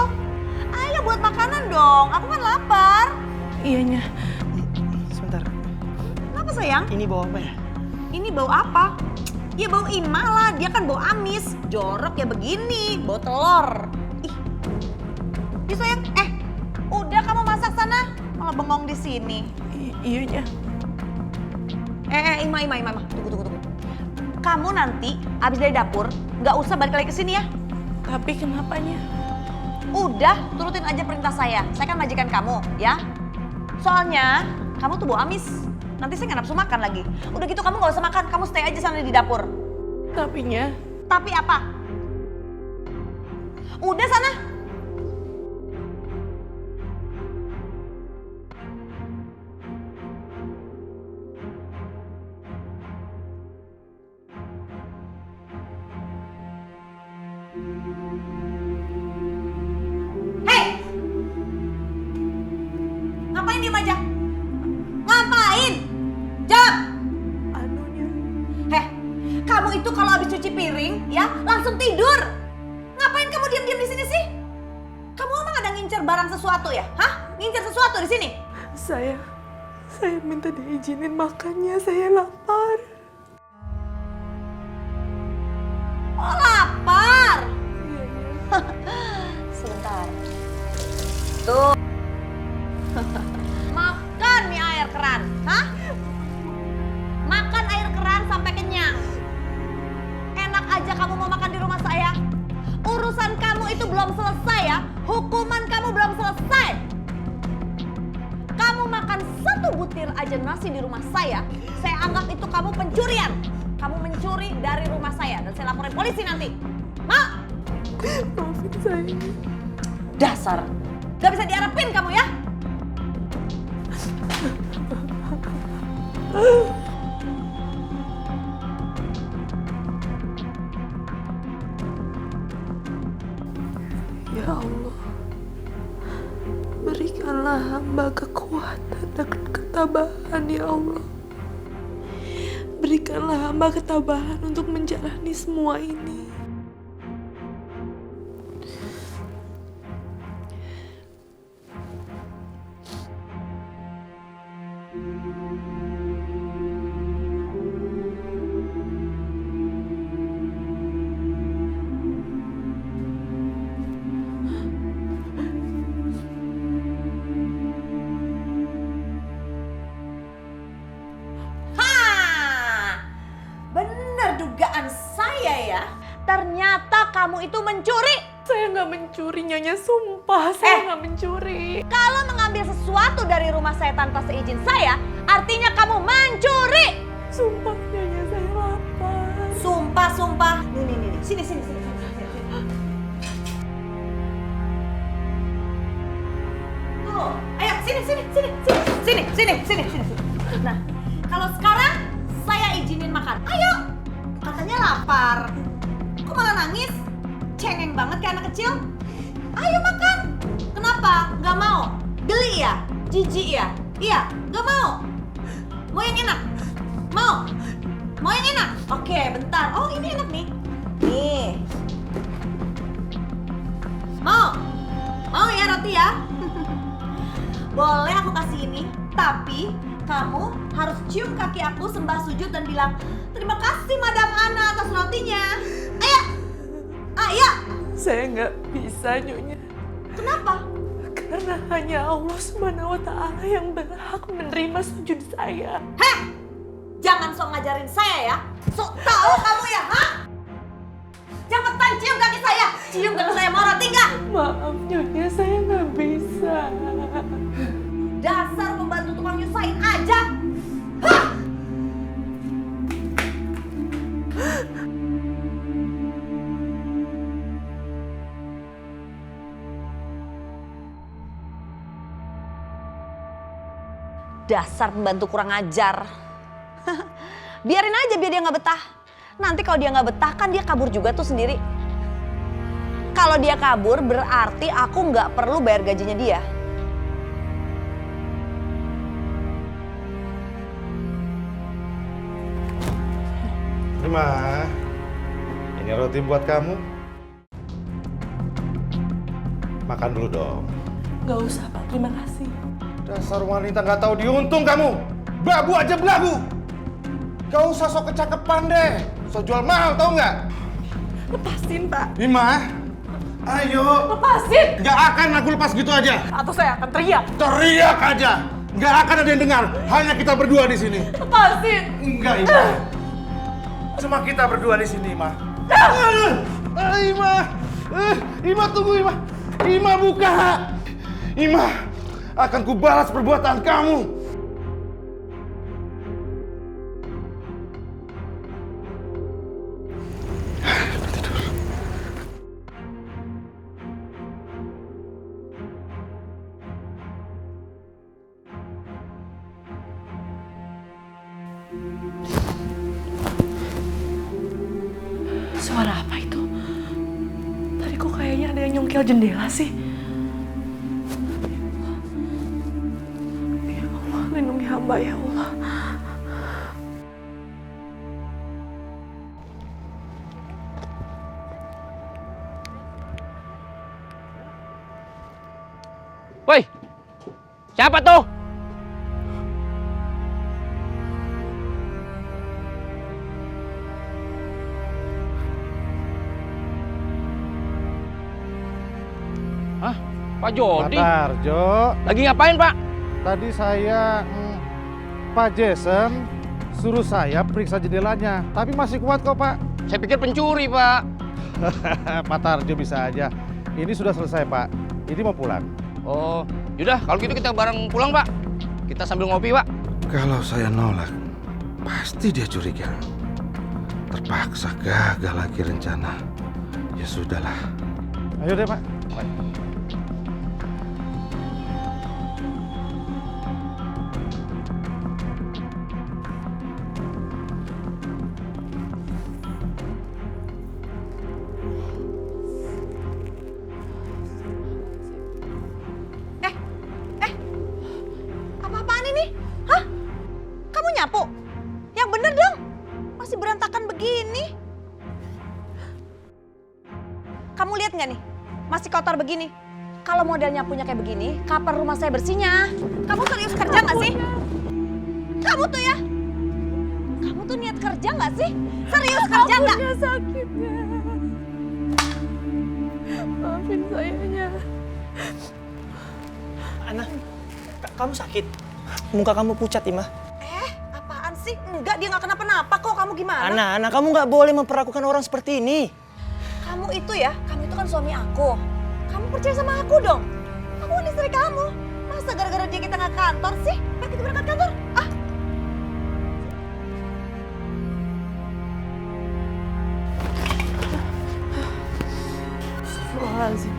Ayo buat makanan dong, aku kan lapar. Iyanya. Sebentar, Kenapa sayang? ini bawa apa ya? Ini bau apa? Ya bau Ima lah, dia kan bau amis. Jorok ya begini, bau telur. Ih sayang, udah kamu masak sana, malah bengong di sini. Iyanya. Ima, tunggu. Kamu nanti abis dari dapur, nggak usah balik lagi ke sini ya. Tapi kenapanya? Udah, turutin aja perintah saya kan majikan kamu, ya. Soalnya, kamu tuh bau amis. Nanti saya nggak nafsu makan lagi. Udah gitu kamu nggak usah makan, kamu stay aja sana di dapur. Tapinya? Tapi apa? Udah sana. Ngapain diem aja? Ngapain? Jawab! Kamu itu kalau habis cuci piring, ya langsung tidur. Ngapain kamu diam-diam di sini sih? Kamu emang ada ngincer barang sesuatu ya? Hah? Ngincer sesuatu di sini? Saya minta diizinin makannya, saya lapar. Oh lapar? Sebentar. Tuh. Makan mie air keran, hah? Makan air keran sampai kenyang. Enak aja kamu mau makan di rumah saya. Urusan kamu itu belum selesai ya. Hukuman kamu belum selesai. Kamu makan 1 butir aja nasi di rumah saya anggap itu kamu pencurian. Kamu mencuri dari rumah saya dan saya laporin polisi nanti. Mau? Maafin saya. Dasar. Gak bisa diharapin kamu ya. Ya Allah, berikanlah hamba kekuatan dan ketabahan ya Allah. Berikanlah hamba ketabahan untuk menjalani semua ini. Ternyata kamu itu mencuri. Saya nggak mencuri, Nyonya, sumpah saya nggak mencuri. Kalau mengambil sesuatu dari rumah saya tanpa seizin saya, artinya kamu mencuri. Sumpah, Nyonya, saya lapar. Sumpah. Nih. Sini. Tuh, ayo sini. Nah, kalau sekarang saya izinin makan. Ayo. Katanya lapar. Kok malah nangis? Cengeng banget kayak anak kecil. Ayo makan. Kenapa? Nggak mau? Geli ya? Jijik ya? Iya, nggak mau. Mau yang enak? Mau? Mau yang enak? Oke, bentar. Oh, ini enak nih. Nih. Mau? Mau ya roti ya? Boleh aku kasih ini, tapi kamu harus cium kaki aku sembah sujud dan bilang, terima kasih Madam Ana atas rotinya. Ayo! Ayo! Saya nggak bisa, Nyonya. Kenapa? Karena hanya Allah SWT yang berhak menerima sujud saya. Heh! Jangan sok ngajarin saya ya. Sok tahu kamu ya, ha? Cepetan cium kaki saya. Cium kaki saya, mau roti nggak? Maaf, Nyonya, saya nggak bisa. Dasar pembantu tukang nyusahin aja. Hah! Dasar pembantu kurang ajar. Biarin aja biar dia nggak betah. Nanti kalau dia nggak betah kan dia kabur juga tuh sendiri. Kalau dia kabur berarti aku nggak perlu bayar gajinya dia. Ima, ini roti buat kamu. Makan dulu dong. Nggak usah, Pak. Terima kasih. Dasar wanita nggak tahu diuntung kamu. Belagu aja belagu. Gak usah sok kecakepan deh. Sok jual mahal tau nggak? Lepasin, Pak. Ima, ayo. Lepasin! Gak akan aku lepas gitu aja. Atau saya akan teriak. Teriak aja. Gak akan ada yang dengar. Hanya kita berdua di sini. Lepasin! Enggak, Ima. Cuma kita berdua di sini, Ima. Ima. Ima tunggu, Ima. Ima buka. Ima, akan kubalas perbuatan kamu. Suara apa itu? Tadi kok kayaknya ada yang nyongkel jendela sih? Ya Allah, lindungi hamba ya Allah. Woi, siapa tuh? Hah? Pak Jody? Pak Tarjo. Lagi ngapain, Pak? Tadi saya, Pak Jason suruh saya periksa jendelanya. Tapi masih kuat kok, Pak. Saya pikir pencuri, Pak. Pak Tarjo bisa aja. Ini sudah selesai, Pak. Ini mau pulang. Oh, yaudah kalau gitu kita bareng pulang, Pak. Kita sambil ngopi, Pak. Kalau saya nolak, pasti dia curiga. Terpaksa gagal lagi rencana. Ya sudahlah. Ayo deh, Pak. Apa-apaan ini? Hah? Kamu nyapu? Yang bener dong. Masih berantakan begini. Kamu lihat nggak nih? Masih kotor begini. Kalau model nyapunya kayak begini, kapan rumah saya bersihnya? Kamu serius kerja nggak sih? Kamu tuh ya? Kamu tuh niat kerja nggak sih? Serius kerja nggak? Ampun ya sakitnya. Maafin sayanya. Ana, kamu sakit? Muka kamu pucat, Ima. Apaan sih? Enggak, dia nggak kenapa-napa kok. Kamu gimana? Ana, kamu nggak boleh memperlakukan orang seperti ini. Kamu itu ya, kamu itu kan suami aku. Kamu percaya sama aku dong. Aku kan istri kamu. Masa gara-gara dia kita nggak kantor sih? Pak, kita berangkat kantor. Ah, Astagfirullahaladzim.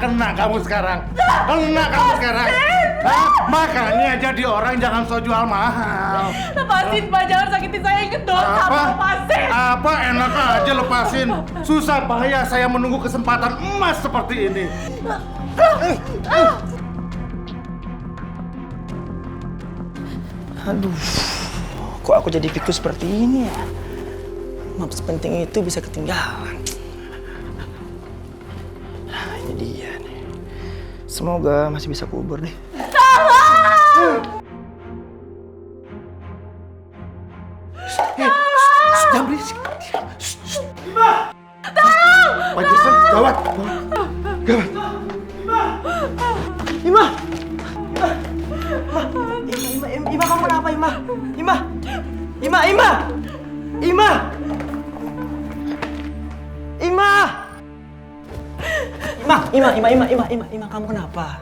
Kena kamu sekarang. Kena kamu sekarang. Makanya jadi orang jangan so jual mahal. Lepasin Pak, jangan sakitin saya, inget dosa Pak, lepasin. Apa enak aja lepasin. Susah payah saya menunggu kesempatan emas seperti ini. Aduh, kok aku jadi pikir seperti ini ya? Map sepenting itu bisa ketinggalan. Nah, ini dia nih. Semoga masih bisa kubur deh. Jangan berisik. Pak Jason, gawat. Gawat. Ima! Ima, kamu kenapa, Ima? Ima! Ima! Ima! Ima! Ima! Ima, kamu kenapa?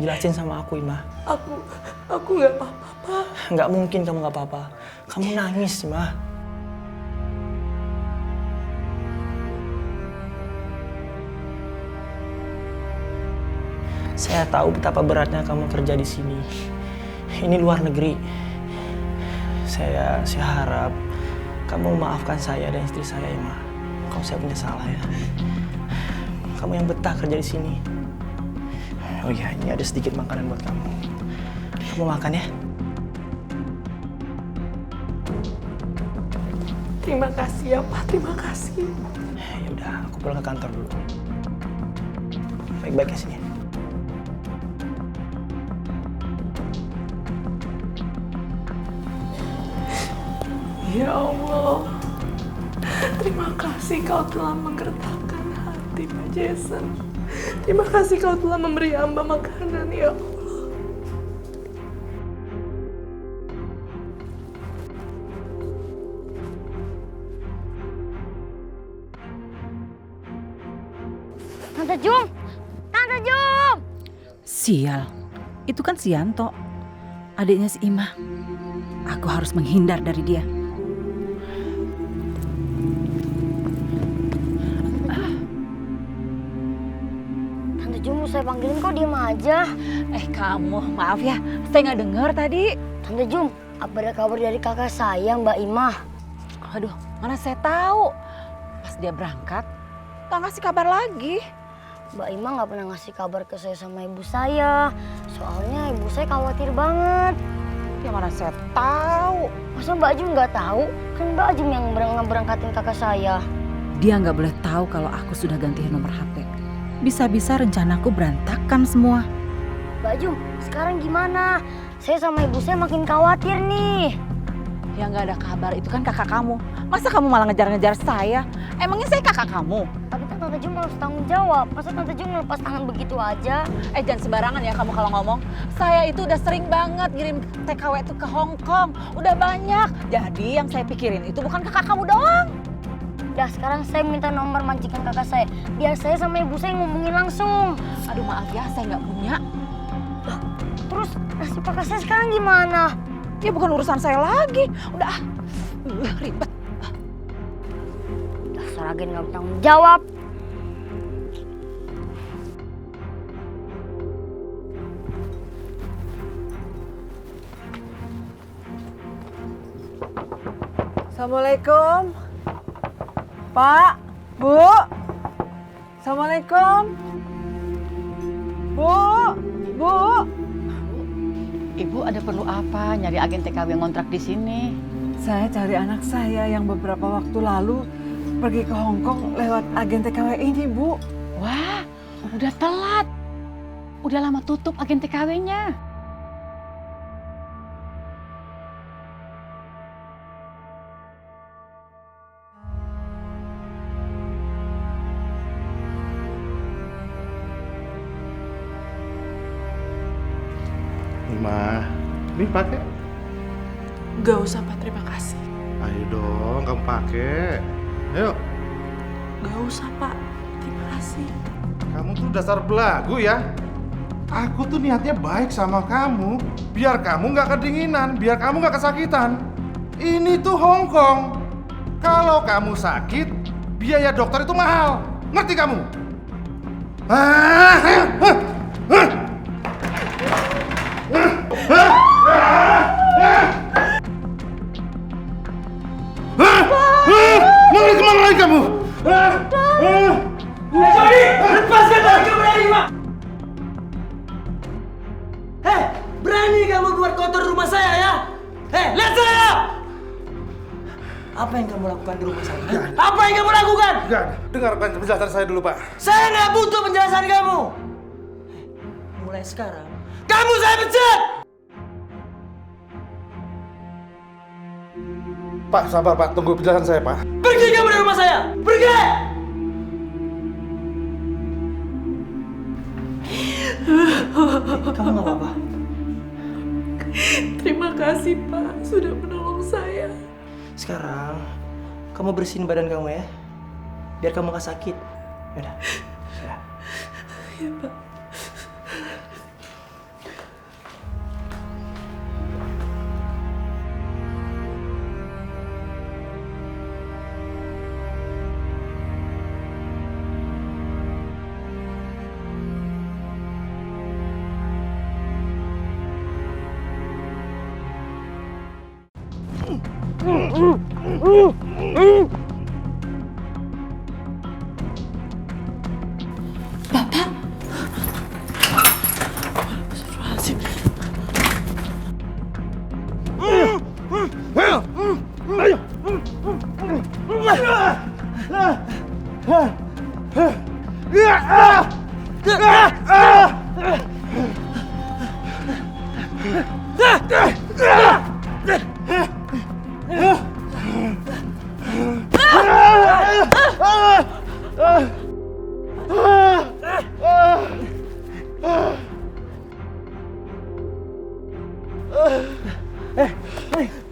Jelasin sama aku, Ima. Aku nggak apa-apa, Pak. Nggak mungkin kamu nggak apa-apa. Kamu nangis, Ima. Saya tahu betapa beratnya kamu kerja di sini. Ini luar negeri. Saya harap kamu maafkan saya dan istri saya, Ima. Kalau saya punya salah ya. Kamu yang betah kerja di sini. Oh iya, ini ada sedikit makanan buat kamu. Kamu makan ya. Terima kasih ya Pak, terima kasih. Ya udah, aku pulang ke kantor dulu. Baik-baik ya sini. Ya Allah, terima kasih kau telah menggerakkan hati Pak Jason. Terima kasih kau telah memberi hamba makanan, ya Allah. Tante Jum! Tante Jum! Sial, itu kan si Yanto, adiknya si Ima. Aku harus menghindar dari dia. Tante Jum, saya panggilin kok diem aja. Kamu, maaf ya, saya nggak dengar tadi. Tante Jum, apa ada kabar dari kakak saya, Mbak Imah? Aduh, mana saya tahu. Pas dia berangkat, nggak ngasih kabar lagi. Mbak Imah nggak pernah ngasih kabar ke saya sama ibu saya. Soalnya ibu saya khawatir banget. Ya mana saya tahu. Masa Mbak Jum nggak tahu? Kan Mbak Jum yang berangkatin kakak saya. Dia nggak boleh tahu kalau aku sudah ganti nomor HP. Bisa-bisa rencanaku berantakan semua. Mbak Jum, sekarang gimana? Saya sama ibu saya makin khawatir nih. Ya nggak ada kabar, itu kan kakak kamu. Masa kamu malah ngejar-ngejar saya? Emangnya saya kakak kamu? Tapi kan Tante Jum harus tanggung jawab. Masa Tante Jum melepas tangan begitu aja? Jangan sembarangan ya kamu kalau ngomong. Saya itu udah sering banget ngirim TKW itu ke Hong Kong. Udah banyak. Jadi yang saya pikirin itu bukan kakak kamu doang. Dah sekarang saya minta nomor majikan kakak saya. Biar saya sama ibu saya ngomongin langsung. Aduh maaf ya, saya nggak punya. Terus nasib kakak saya sekarang gimana? Ya bukan urusan saya lagi. Udah ribet. Dasar agen nggak bertanggung jawab. Assalamualaikum. Pak, Bu. Assalamualaikum. Bu. Ibu ada perlu apa nyari agen TKW ngontrak di sini? Saya cari anak saya yang beberapa waktu lalu pergi ke Hong Kong lewat agen TKW ini, Bu. Wah, udah telat. Udah lama tutup agen TKW-nya. Ima, ini pakai? Gak usah Pak, terima kasih. Ayo dong, kamu pakai. Ayo. Gak usah Pak, terima kasih. Kamu tuh dasar belagu ya. Aku tuh niatnya baik sama kamu. Biar kamu nggak kedinginan, biar kamu nggak kesakitan. Ini tuh Hong Kong. Kalau kamu sakit, biaya dokter itu mahal. Ngerti kamu? Mau kemana lagi kamu? Jody, lepaskan lagi dari Ima. Hei, berani kamu buat kotor rumah saya ya? Hei, lihat saya! Apa yang kamu lakukan di rumah saya? Apa yang kamu lakukan? Enggak, dengarkan penjelasan saya dulu, Pak. Saya nggak butuh penjelasan kamu. Mulai sekarang, kamu saya pecat! Pak, sabar Pak, tunggu penjelasan saya, Pak. Pergi kamu dari rumah saya! Pergi! Kamu nggak apa-apa? Terima kasih Pak, sudah menolong saya. Sekarang, kamu bersihin badan kamu ya. Biar kamu nggak sakit. Yaudah. Iya Pak.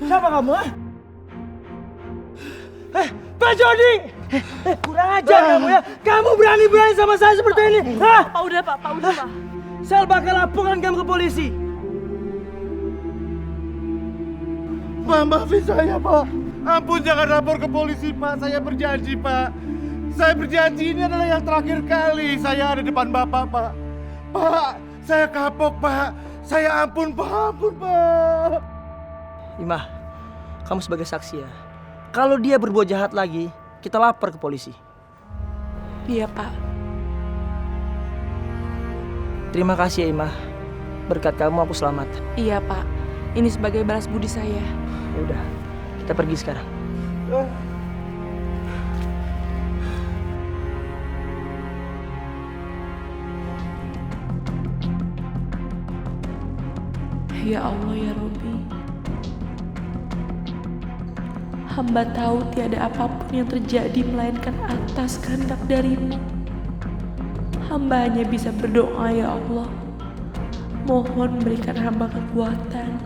Siapa kamu? Pak Jody! Kurang ajar kamu ya! Kamu berani-berani sama saya seperti ini! Pak udah Pak, udah Pak. Saya bakal laporkan kamu ke polisi. Maafin saya, Pak. Ampun, jangan lapor ke polisi, Pak. Saya berjanji, Pak. Saya berjanji ini adalah yang terakhir kali saya ada depan Bapak, Pak. Pak, saya kapok, Pak. Saya ampun, Pak. Ampun, Pak. Ima, kamu sebagai saksi ya. Kalau dia berbuat jahat lagi, kita lapor ke polisi. Iya Pak. Terima kasih ya Ima. Berkat kamu aku selamat. Iya Pak. Ini sebagai balas budi saya. Ya udah, kita pergi sekarang. Ya Allah ya Robbi. Hamba tahu tiada apapun yang terjadi melainkan atas kehendak darimu. Hamba hanya bisa berdoa ya Allah. Mohon berikan hamba kekuatan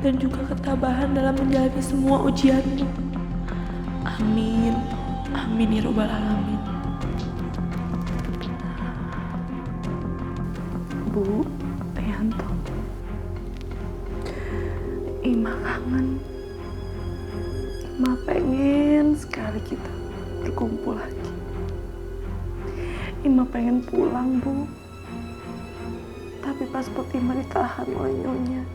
dan juga ketabahan dalam menjalani semua ujianmu. Amin. Amin ya Rabbal Alamin. Bu, Yanto. Ima kangen. Ima pengen sekali kita berkumpul lagi. Ima pengen pulang, Bu. Tapi paspor Ima ditahan oleh nyonya.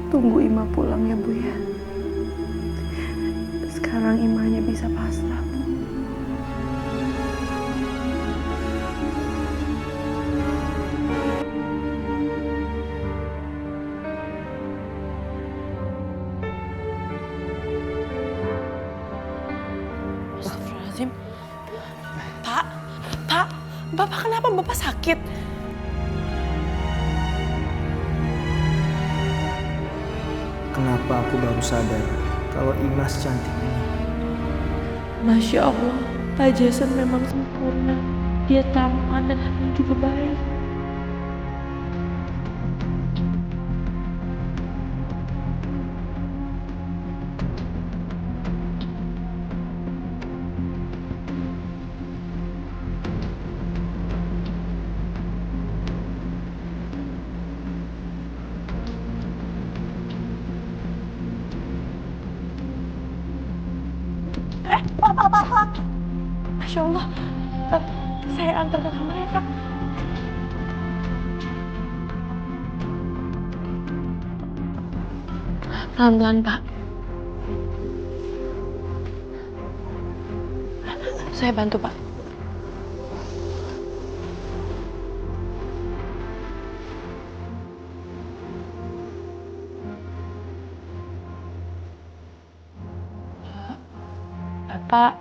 Tunggu Ima pulang ya, Bu ya. Sekarang Ima hanya bisa pasrah, Bu. Astagfirullahaladzim. Pak, Bapak kenapa? Bapak sakit? Kenapa aku baru sadar kalau Ima secantik ini? Masya Allah, Pak Jason memang sempurna. Dia tampan dan hatinya juga baik. Masya Allah, Saya antar ke kamarnya, Pak. Pelan-pelan, Pak. Saya bantu, Pak. Bapak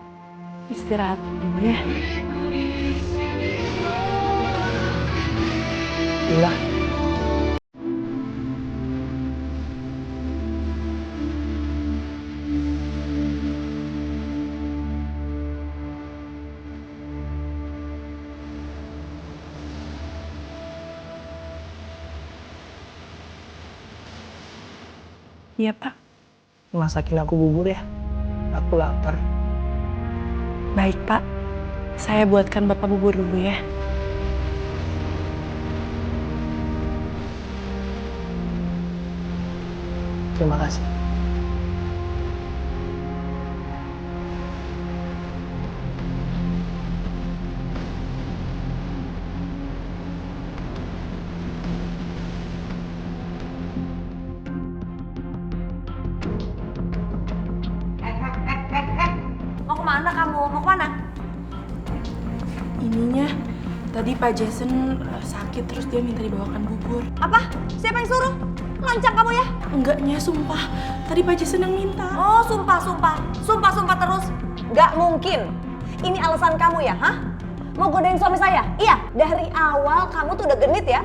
istirahat dulu ya. Iya. Iya, Pak. Masakin aku bubur ya. Aku lapar. Baik, Pak. Saya buatkan Bapak bubur dulu ya. Terima kasih. Mau kemana kamu? Mau kemana? Ininya, tadi Pak Jason sakit terus dia minta dibawakan bubur. Apa? Siapa yang suruh? Lancang kamu ya? Enggaknya, sumpah. Tadi Pak Jason yang minta. Oh, sumpah terus. Gak mungkin. Ini alasan kamu ya, hah? Mau godain suami saya? Iya, dari awal kamu tuh udah genit ya.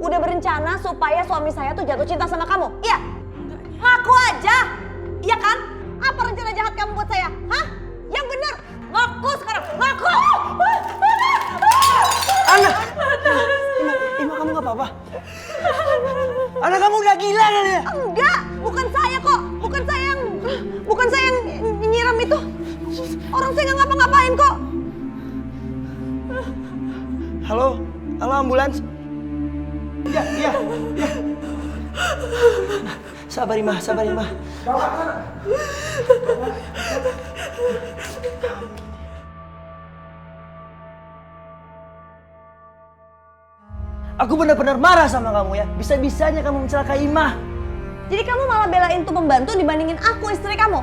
Udah berencana supaya suami saya tuh jatuh cinta sama kamu. Iya? Ngaku aja. Iya kan? Apa rencana jahat kamu buat saya? Hah? Yang bener. Ngaku sekarang. Ngaku. Ana! Ima kamu gak apa-apa? Ana kamu udah gila kali ya? Enggak, bukan saya kok. Bukan saya yang nyiram itu. Orang saya nggak ngapa-ngapain kok. Halo ambulans. Iya. Sabar Ima. Aku benar-benar marah sama kamu ya. Bisa-bisanya kamu mencelakai Ima. Jadi kamu malah belain tuh pembantu dibandingin aku, istri kamu.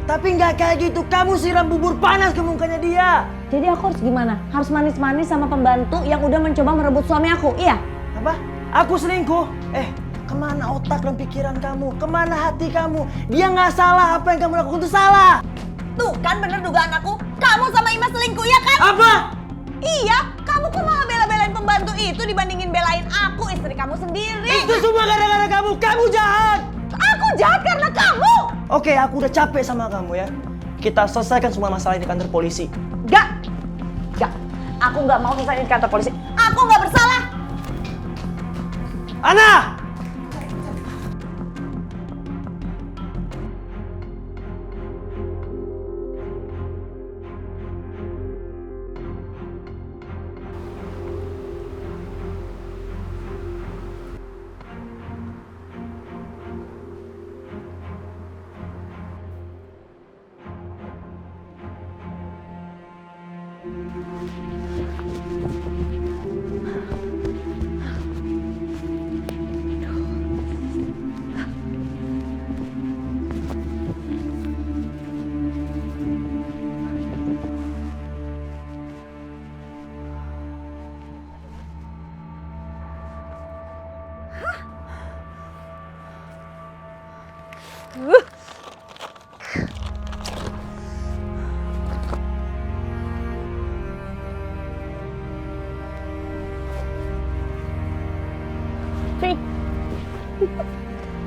Tapi nggak kayak gitu. Kamu siram bubur panas ke mukanya dia. Jadi aku harus gimana? Harus manis-manis sama pembantu yang udah mencoba merebut suami aku, iya? Apa? Aku selingkuh? Kemana otak dan pikiran kamu? Kemana hati kamu? Dia nggak salah. Apa yang kamu lakukan itu salah. Tuh kan bener dugaan aku. Kamu sama Ima selingkuh, ya kan? Apa? Iya, kamu kok malah bela-belain pembantu itu dibandingin belain aku, istri kamu sendiri. Itu semua gara-gara kamu. Kamu jahat. Aku jahat karena kamu. Oke, aku udah capek sama kamu ya. Kita selesaikan semua masalah ini di kantor polisi. Gak. Aku nggak mau selesai di kantor polisi. Aku nggak bersalah. Ana!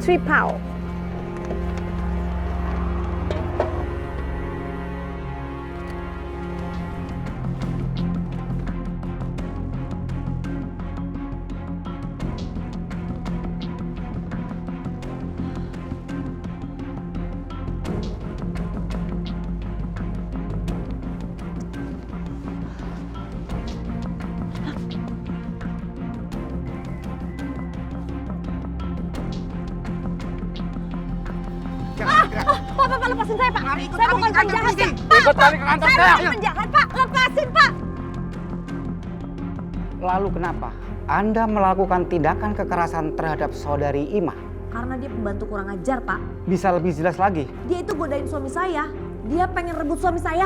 Three pow. Pak, lepasin saya, Pak. Saya bukan penjahat, Pak. Ikut tarik ke kantor saya. Saya bukan penjahat, Pak. Lepasin, Pak. Lalu kenapa Anda melakukan tindakan kekerasan terhadap saudari Ima? Karena dia pembantu kurang ajar, Pak. Bisa lebih jelas lagi? Dia itu godain suami saya. Dia pengen rebut suami saya.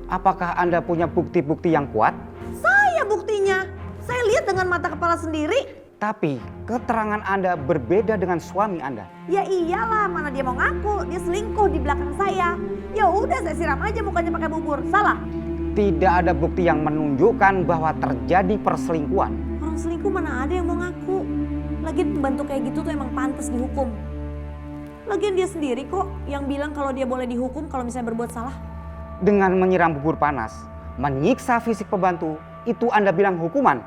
Apakah Anda punya bukti-bukti yang kuat? Saya buktinya. Saya lihat dengan mata kepala sendiri. Tapi keterangan Anda berbeda dengan suami Anda. Ya iyalah, mana dia mau ngaku. Dia selingkuh di belakang saya. Ya udah, saya siram aja mukanya pakai bubur. Salah? Tidak ada bukti yang menunjukkan bahwa terjadi perselingkuhan. Orang selingkuh mana ada yang mau ngaku. Lagian pembantu kayak gitu tuh emang pantas dihukum. Lagian dia sendiri kok yang bilang kalau dia boleh dihukum kalau misalnya berbuat salah. Dengan menyiram bubur panas, menyiksa fisik pembantu, itu Anda bilang hukuman?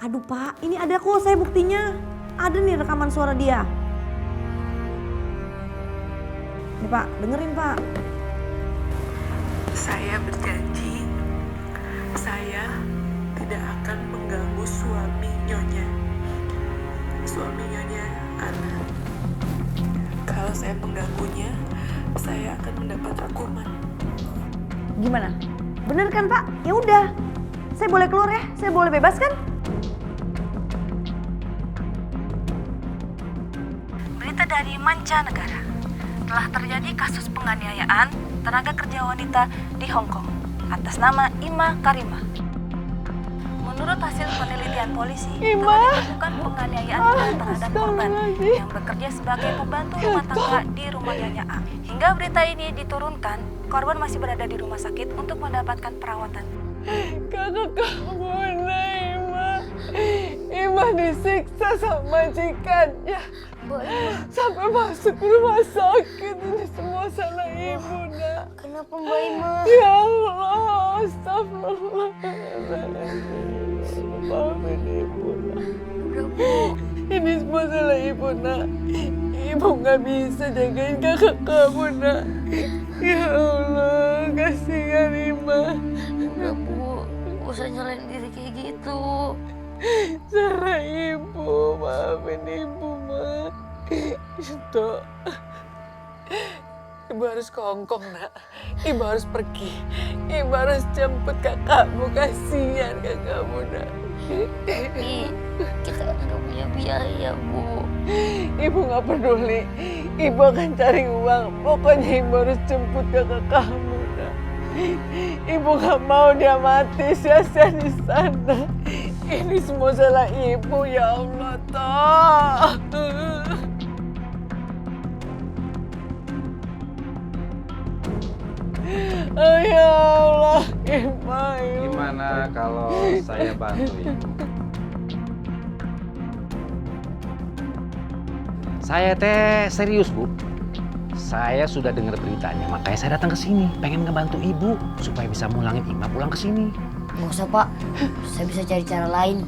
Aduh Pak, ini ada kok saya buktinya. Ada nih rekaman suara dia. Nih Pak, dengerin Pak. Saya berjanji, saya tidak akan mengganggu suami Nyonya. Suami Nyonya Ana. Kalau saya mengganggunya, saya akan mendapat hukuman. Gimana? Bener kan Pak? Ya udah. Saya boleh keluar ya? Saya boleh bebas kan? Berita dari mancanegara. Telah terjadi kasus penganiayaan tenaga kerja wanita di Hong Kong atas nama Ima Karimah. Menurut hasil penelitian polisi, telah ditemukan penganiayaan terhadap korban yang bekerja sebagai pembantu rumah tangga di rumah Nyonya A. Hingga berita ini diturunkan, korban masih berada di rumah sakit untuk mendapatkan perawatan. Kakak kamu Ima. Ima disiksa sama majikannya. Sampai masuk rumah sakit. Ini semua salah ibu, Nak. Kenapa Mbak Ima? Ya Allah, astagfirullah. Maafin ibu, Nak. Udah Bu. Ini semua salah ibu, Nak. Ibu nggak bisa jagain kakak kamu, Nak. Ya Allah, kasihan Ima. Udah Bu, gak usah nyalain diri kayak gitu. Salah ibu, maafin ibu, Ma. Itu Ibu harus ke Hongkong, Nak. Ibu harus pergi. Ibu harus jemput kakakmu. Kasihan kakakmu, Nak. Tapi kita nggak punya biaya, Bu. Ibu nggak peduli. Ibu akan cari uang. Pokoknya ibu harus jemput kakak kamu, Nak. Ibu nggak mau dia mati sia-sia di sana. Ini semua salah ibu, ya Allah, toh. Oh ya Allah, Ima. Gimana kalau saya bantu ibu? Saya teh serius, Bu. Saya sudah dengar beritanya, makanya saya datang ke sini, pengen ngebantu ibu supaya bisa mulangin Ima pulang ke sini. Nggak usah Pak, saya bisa cari cara lain.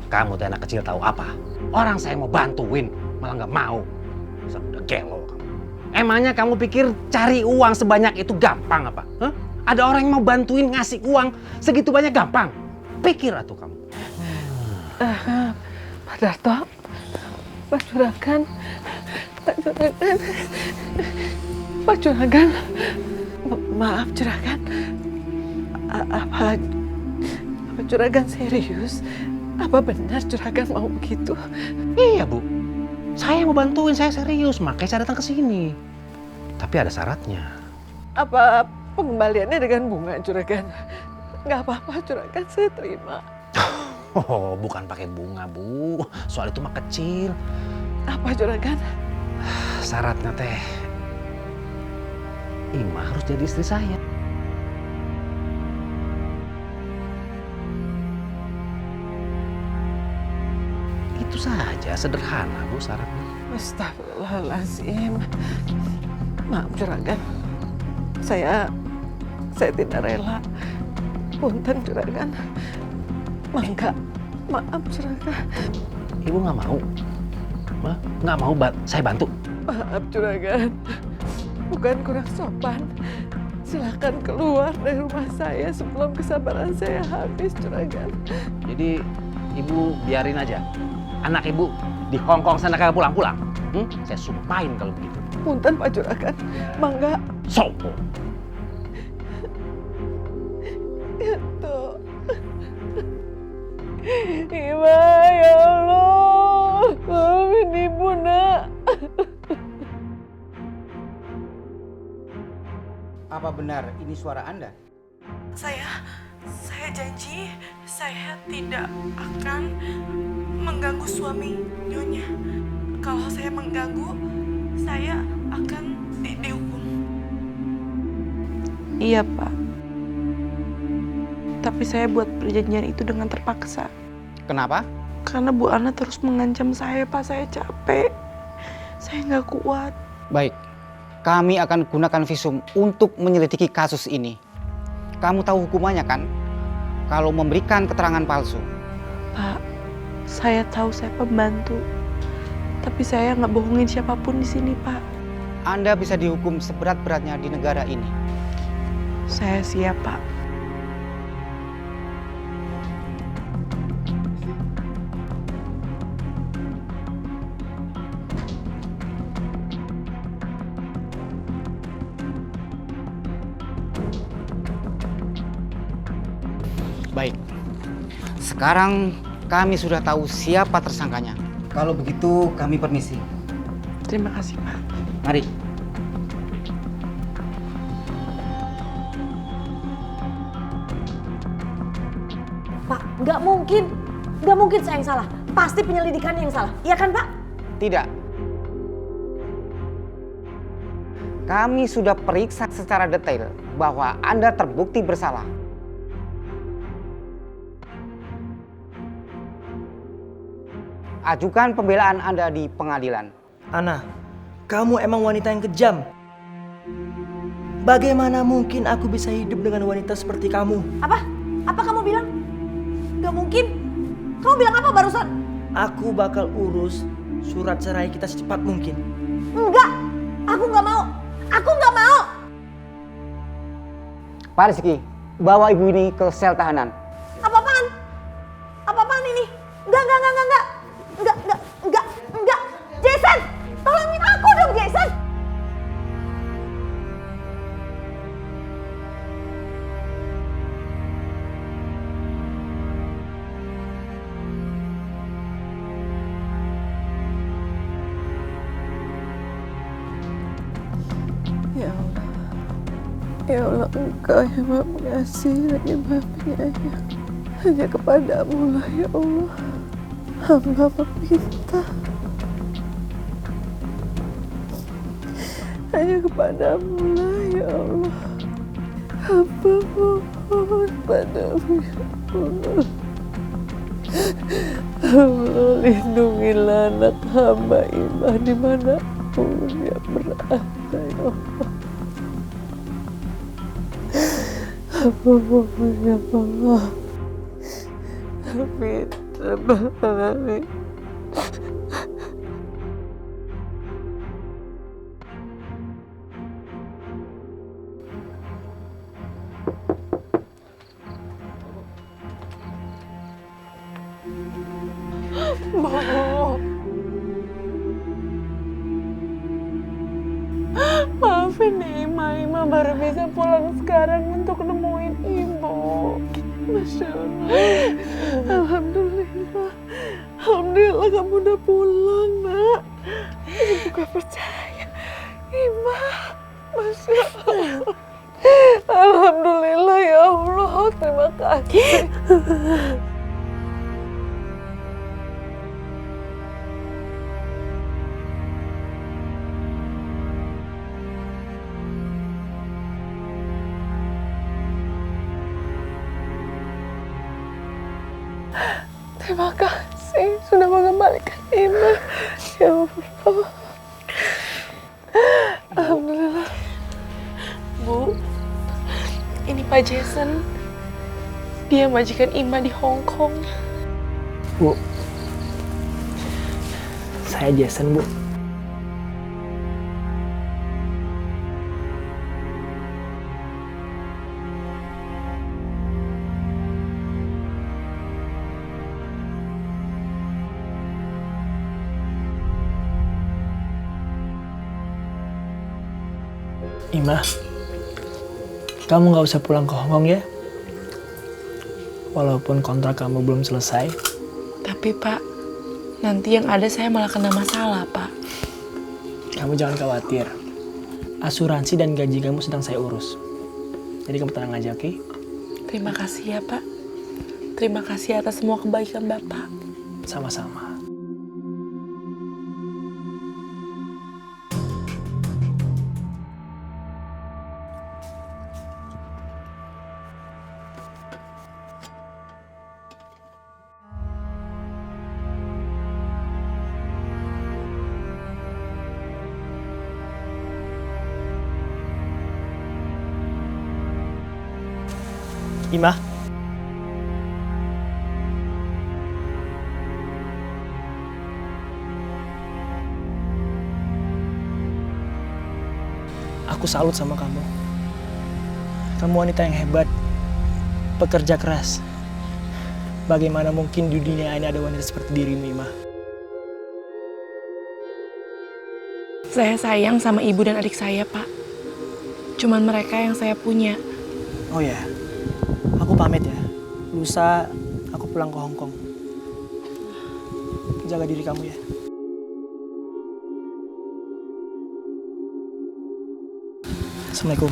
Kamu teh anak kecil tahu apa? Orang saya mau bantuin, malah nggak mau. Udah gelo kamu. Emangnya kamu pikir cari uang sebanyak itu gampang apa? Hah? Ada orang yang mau bantuin ngasih uang segitu banyak gampang? Pikir atuh kamu. Pak Darto, Pak Juragan, Pak Juragan, maaf Juragan. Apa Juragan serius? Apa benar Juragan mau begitu? Iya, Bu. Saya mau bantuin, saya serius, makanya saya datang ke sini. Tapi ada syaratnya. Apa pengembaliannya dengan bunga, Juragan? Nggak apa-apa, Juragan, saya terima. Oh, bukan pakai bunga, Bu. Soal itu mah kecil. Apa, Juragan? Syaratnya teh, Ima harus jadi istri saya. Itu saja, sederhana, Bu, syaratnya. Astagfirullahaladzim. Maaf, Juragan. Saya tidak rela. Punten, Juragan. Mangga, maaf, Juragan. Ibu nggak mau? Nggak mau saya bantu? Maaf, Juragan. Bukan kurang sopan. Silakan keluar dari rumah saya sebelum kesabaran saya habis, Juragan. Jadi ibu biarin aja. Anak ibu di Hong Kong sana kagak pulang-pulang. Saya sumpahin kalau begitu. Punten, Pak Juragan. Mangga. Sopo. Itu. Ima, ya Allah, maafin ibu nak. Apa benar ini suara Anda? Saya janji saya tidak akan mengganggu suami Nyonya. Kalau saya mengganggu, saya akan dihukum. Iya, Pak. Tapi saya buat perjanjian itu dengan terpaksa. Kenapa? Karena Bu Ana terus mengancam saya, Pak. Saya capek. Saya nggak kuat. Baik, kami akan gunakan visum untuk menyelidiki kasus ini. Kamu tahu hukumannya kan? Kalau memberikan keterangan palsu. Pak, saya tahu saya pembantu. Tapi saya nggak bohongin siapapun di sini, Pak. Anda bisa dihukum seberat-beratnya di negara ini. Saya siap, Pak. Baik, sekarang kami sudah tahu siapa tersangkanya. Kalau begitu kami permisi. Terima kasih, Pak. Mari. Pak, nggak mungkin saya yang salah. Pasti penyelidikannya yang salah, iya kan Pak? Tidak. Kami sudah periksa secara detail bahwa Anda terbukti bersalah. Ajukan pembelaan Anda di pengadilan. Ana, kamu emang wanita yang kejam. Bagaimana mungkin aku bisa hidup dengan wanita seperti kamu? Apa? Apa kamu bilang? Nggak mungkin. Kamu bilang apa barusan? Aku bakal urus surat cerai kita secepat mungkin. Enggak, aku nggak mau. Aku nggak mau. Pak Rizky, bawa ibu ini ke sel tahanan. Apa-apaan? Apa-apaan ini? Enggak. Jason, tolongin aku dong, Jason. Ya Allah, Engkau yang Maha Pengasih lagi Maha Penyayang. Hanya kepadamu lah ya Allah, hamba meminta. Hanya kepadamu lah ya Allah, hamba mohon padamu ya Allah. Allah, lindungilah anak hamba Imah dimanapun dia berada ya Allah. Hamba mohon ya Allah. Amin. Amin. Maafin Ima baru bisa pulang sekarang untuk nemuin Ibu. Masya Allah. Alhamdulillah. Alhamdulillah kamu udah pulang, Nak. Ibu gak percaya. Ima, Masya Allah. Alhamdulillah ya Allah. Terima kasih. Terima kasih sudah mengembalikan Ima. Ya Allah. Alhamdulillah. Bu, ini Pak Jason. Dia majikan Ima di Hong Kong. Bu, saya Jason, Bu. Ima, kamu nggak usah pulang ke Hong Kong ya. Walaupun kontrak kamu belum selesai. Tapi Pak, nanti yang ada saya malah kena masalah Pak. Kamu jangan khawatir. Asuransi dan gaji kamu sedang saya urus. Jadi kamu tenang aja, oke? Terima kasih ya Pak. Terima kasih atas semua kebaikan Bapak. Sama-sama. Ima. Aku salut sama kamu. Kamu wanita yang hebat, pekerja keras. Bagaimana mungkin di dunia ini ada wanita seperti dirimu, Ima? Saya sayang sama ibu dan adik saya Pak. Cuman mereka yang saya punya. Oh ya, aku pamit ya. Lusa aku pulang ke Hong Kong. Jaga diri kamu ya. Assalamualaikum.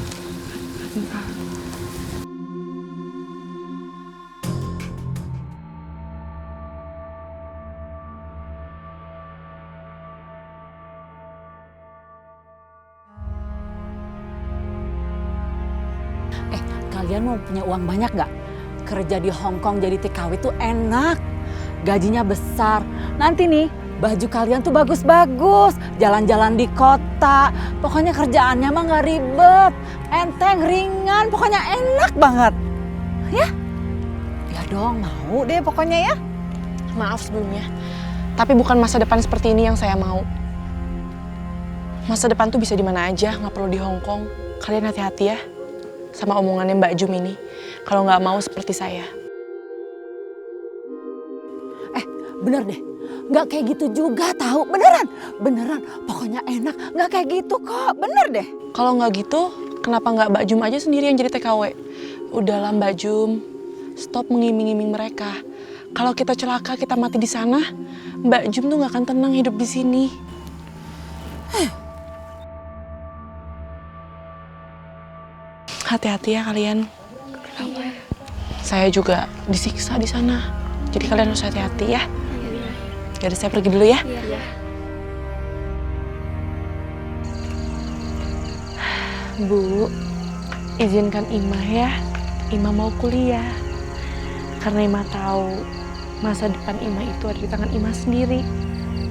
Kalian mau punya uang banyak nggak? Kerja di Hong Kong jadi TKW itu enak. Gajinya besar. Nanti nih, baju kalian tuh bagus-bagus. Jalan-jalan di kota. Pokoknya kerjaannya mah nggak ribet. Enteng, ringan. Pokoknya enak banget. Ya? Ya dong, mau deh pokoknya ya. Maaf sebelumnya. Tapi bukan masa depan seperti ini yang saya mau. Masa depan tuh bisa di mana aja, nggak perlu di Hong Kong. Kalian hati-hati ya sama omongannya Mbak Jum ini. Kalau nggak mau seperti saya. Bener deh. Nggak kayak gitu juga tahu. Beneran. Beneran. Pokoknya enak. Nggak kayak gitu kok. Bener deh. Kalau nggak gitu, kenapa nggak Mbak Jum aja sendiri yang jadi TKW? Udahlah Mbak Jum, stop mengiming-iming mereka. Kalau kita celaka, kita mati di sana, Mbak Jum tuh nggak akan tenang hidup di sini. Hati-hati ya kalian. Saya juga disiksa di sana. Jadi kalian harus hati-hati ya. Jadi saya pergi dulu ya. Bu, izinkan Ima ya. Ima mau kuliah. Karena Ima tahu masa depan Ima itu ada di tangan Ima sendiri.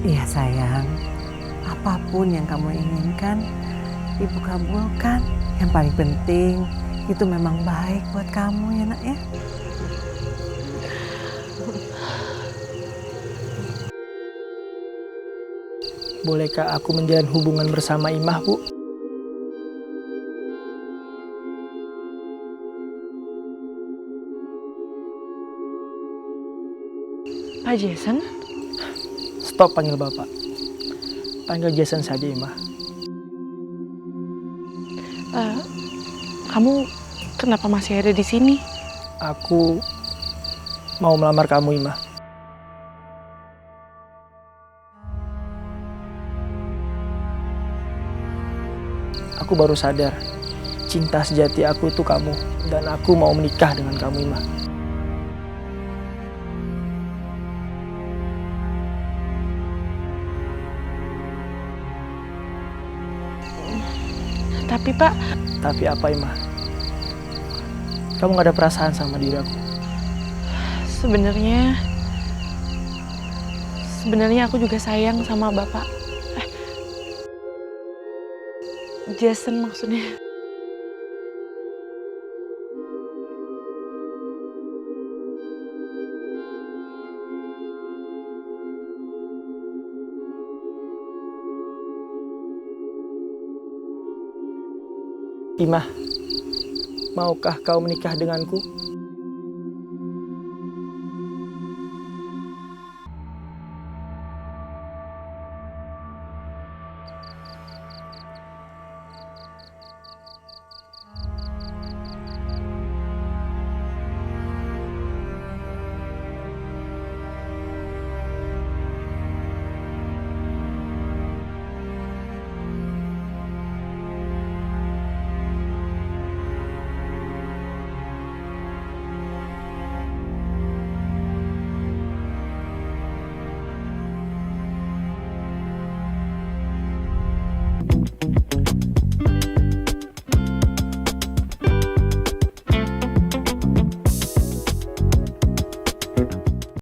Iya sayang, apapun yang kamu inginkan, Ibu kabulkan. Yang paling penting itu memang baik buat kamu ya nak ya. Bolehkah aku menjalin hubungan bersama Imah, Bu? Pak Jason? Stop panggil Bapak. Panggil Jason saja, Imah. Kamu kenapa masih ada di sini? Aku mau melamar kamu, Imah. Aku baru sadar, cinta sejati aku itu kamu. Dan aku mau menikah dengan kamu, Imah. Tapi Pak... Tapi apa, Imah? Kamu gak ada perasaan sama diri aku? Sebenarnya aku juga sayang sama Bapak. Jason maksudnya. Imah, maukah kau menikah denganku?